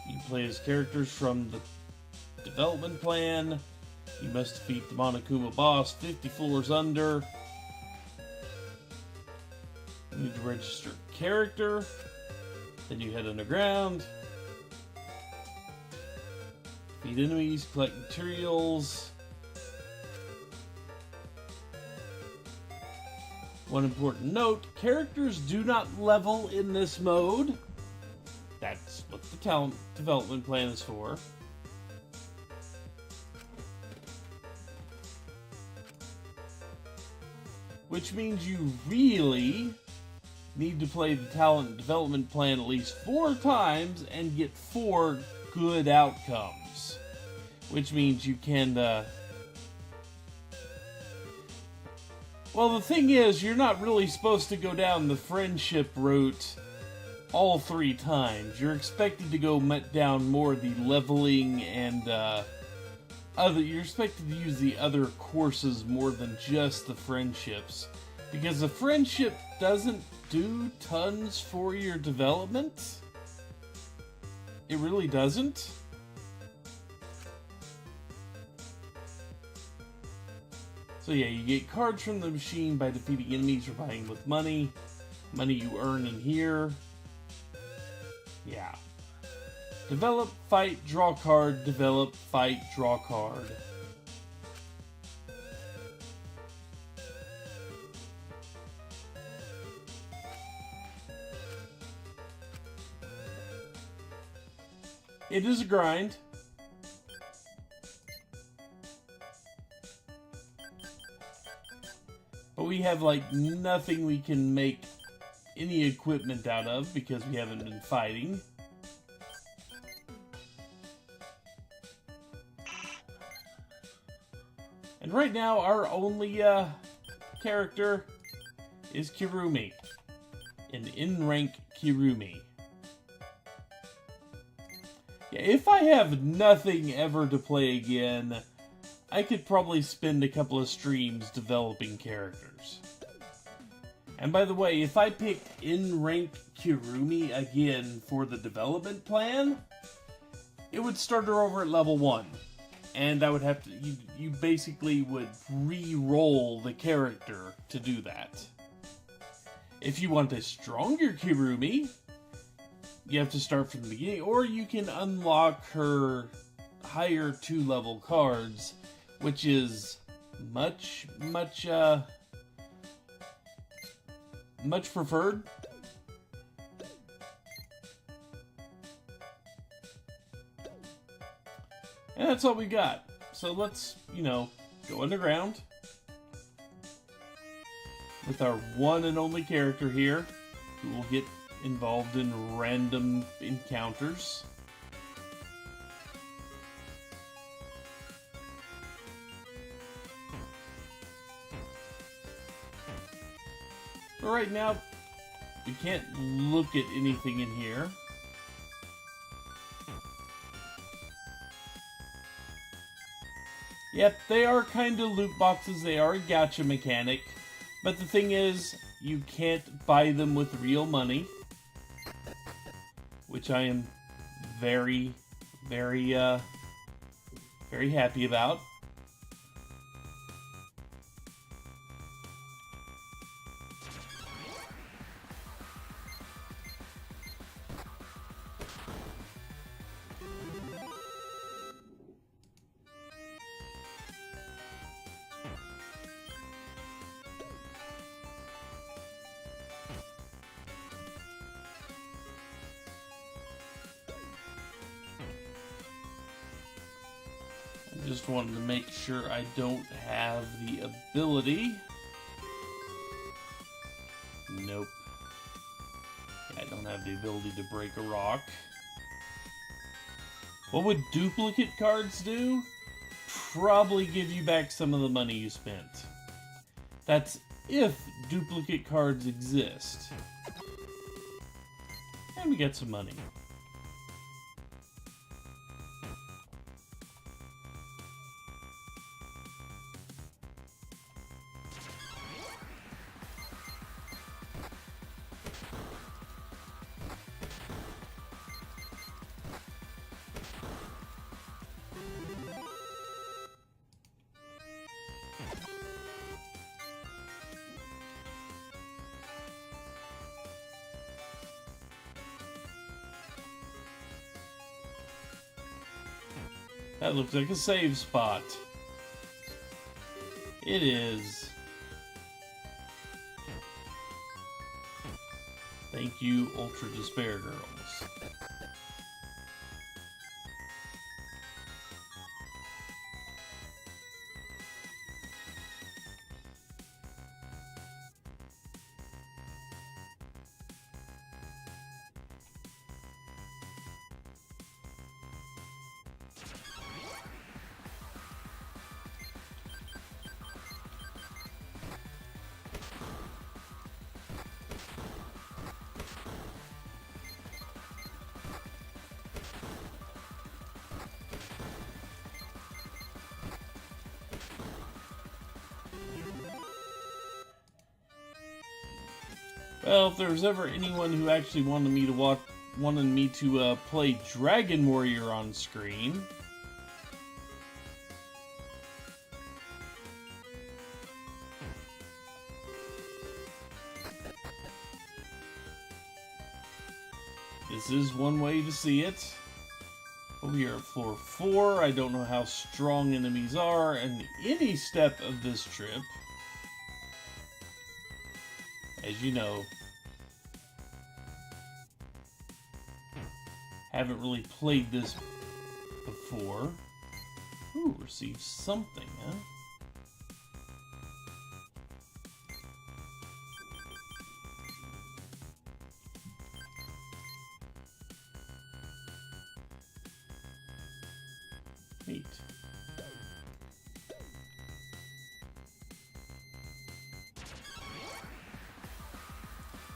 You play as characters from the development plan. You must defeat the Monokuma boss 50 floors under. You need to register a character. Then you head underground. Defeat enemies, collect materials. One important note, characters do not level in this mode. That's what the talent development plan is for. Which means you really need to play the talent development plan at least 4 times and get 4 good outcomes. Which means you can, well, the thing is, you're not really supposed to go down the friendship route all 3 times. You're expected to go down more the leveling and, you're expected to use the other courses more than just the friendships. Because the friendship doesn't do tons for your development. It really doesn't. So yeah, you get cards from the machine by defeating enemies or buying with money. Money you earn in here. Yeah. Develop, fight, draw card, develop, fight, draw card. It is a grind. But we have like nothing we can make any equipment out of because we haven't been fighting. And right now, our only character is Kirumi. An in-rank Kirumi. Yeah, if I have nothing ever to play again, I could probably spend a couple of streams developing characters. And by the way, if I picked in-rank Kirumi again for the development plan, it would start her over at level 1. And I would have to, you basically would re-roll the character to do that. If you want a stronger Kirumi, you have to start from the beginning, or you can unlock her higher 2-level cards, which is much preferred. And that's all we got. So let's, go underground with our one and only character here, who will get involved in random encounters. But right now, we can't look at anything in here. Yep, they are kind of loot boxes, they are a gacha mechanic, but the thing is, you can't buy them with real money, which I am very happy about. Just wanted to make sure I don't have the ability. Nope. Yeah, I don't have the ability to break a rock. What would duplicate cards do? Probably give you back some of the money you spent. That's if duplicate cards exist. And we get some money. That looks like a save spot. It is. Thank you, Ultra Despair Girls. Well, if there's ever anyone who actually wanted me to play Dragon Warrior on screen, this is one way to see it. We are at floor 4. I don't know how strong enemies are in any step of this trip. As you know, haven't really played this before. Ooh, received something, huh? Neat.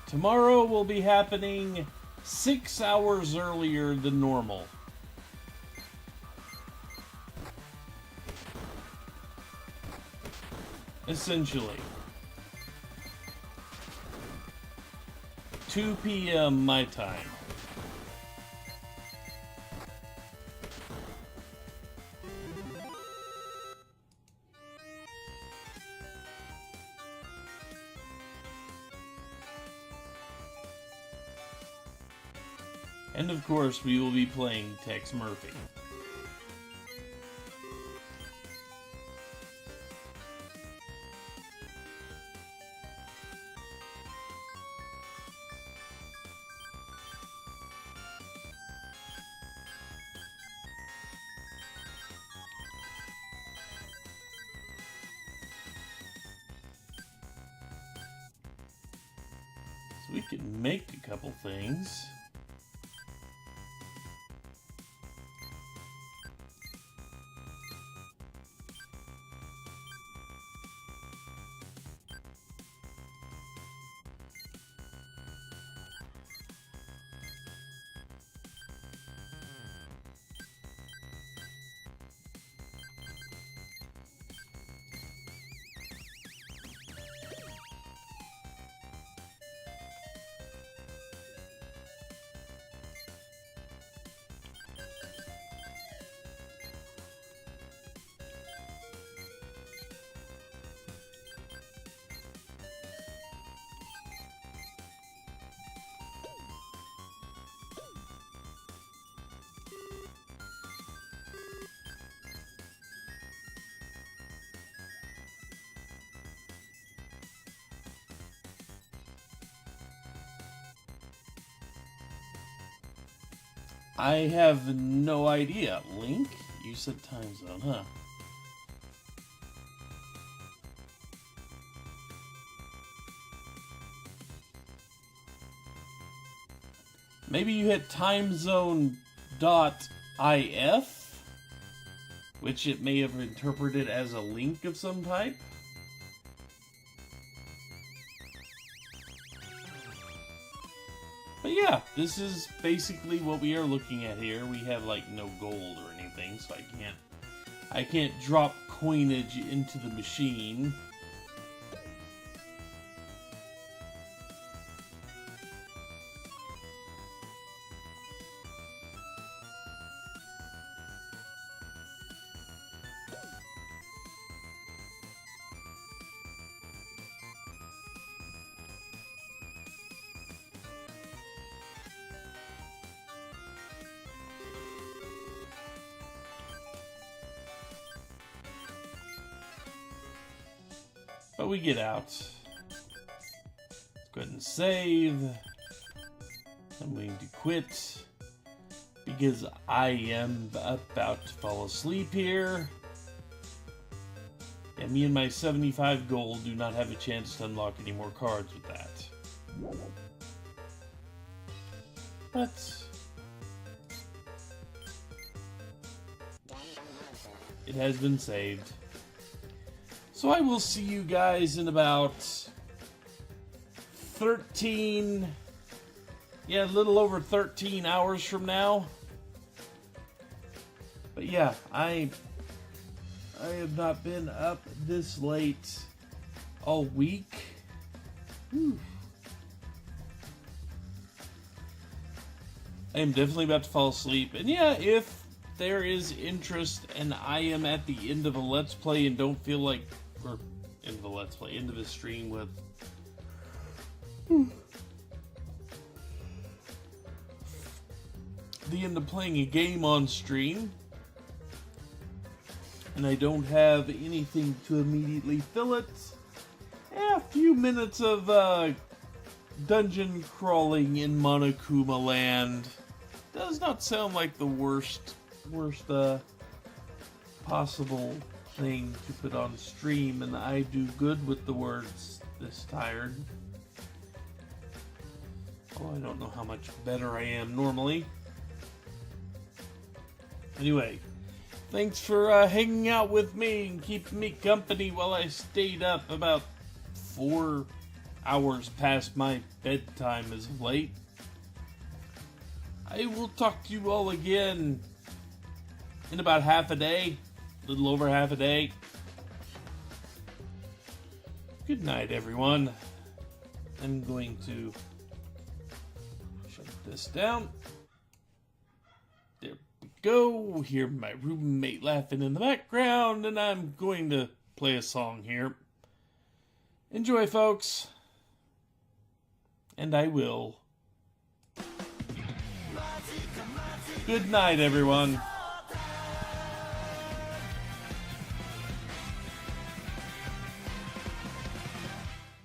Tomorrow will be happening 6 hours earlier than normal. Essentially. 2 p.m. my time. And of course, we will be playing Tex Murphy. So we can make a couple things. I have no idea. Link? You said time zone, huh? Maybe you hit timezone.if, which it may have interpreted as a link of some type. But yeah, this is basically what we are looking at here. We have like no gold or anything, so I can't drop coinage into the machine. But we get out. Let's go ahead and save. I'm going to quit because I am about to fall asleep here. And me and my 75 gold do not have a chance to unlock any more cards with that. But it has been saved. So I will see you guys in about 13, yeah, a little over 13 hours from now. But yeah, I have not been up this late all week. Whew. I am definitely about to fall asleep. And yeah, if there is interest and I am at the end of a Let's Play and don't feel like, or end of a Let's Play, end of a stream with the end of playing a game on stream, and I don't have anything to immediately fill it, a few minutes of dungeon crawling in Monokuma land does not sound like the worst possible thing to put on stream, and I do good with the words this tired. Oh, I don't know how much better I am normally. Anyway, thanks for hanging out with me and keeping me company while I stayed up about 4 hours past my bedtime as of late. I will talk to you all again in about half a day. A little over half a day. Good night, everyone. I'm going to shut this down. There we go. Hear my roommate laughing in the background, and I'm going to play a song here. Enjoy, folks. And I will. Good night, everyone.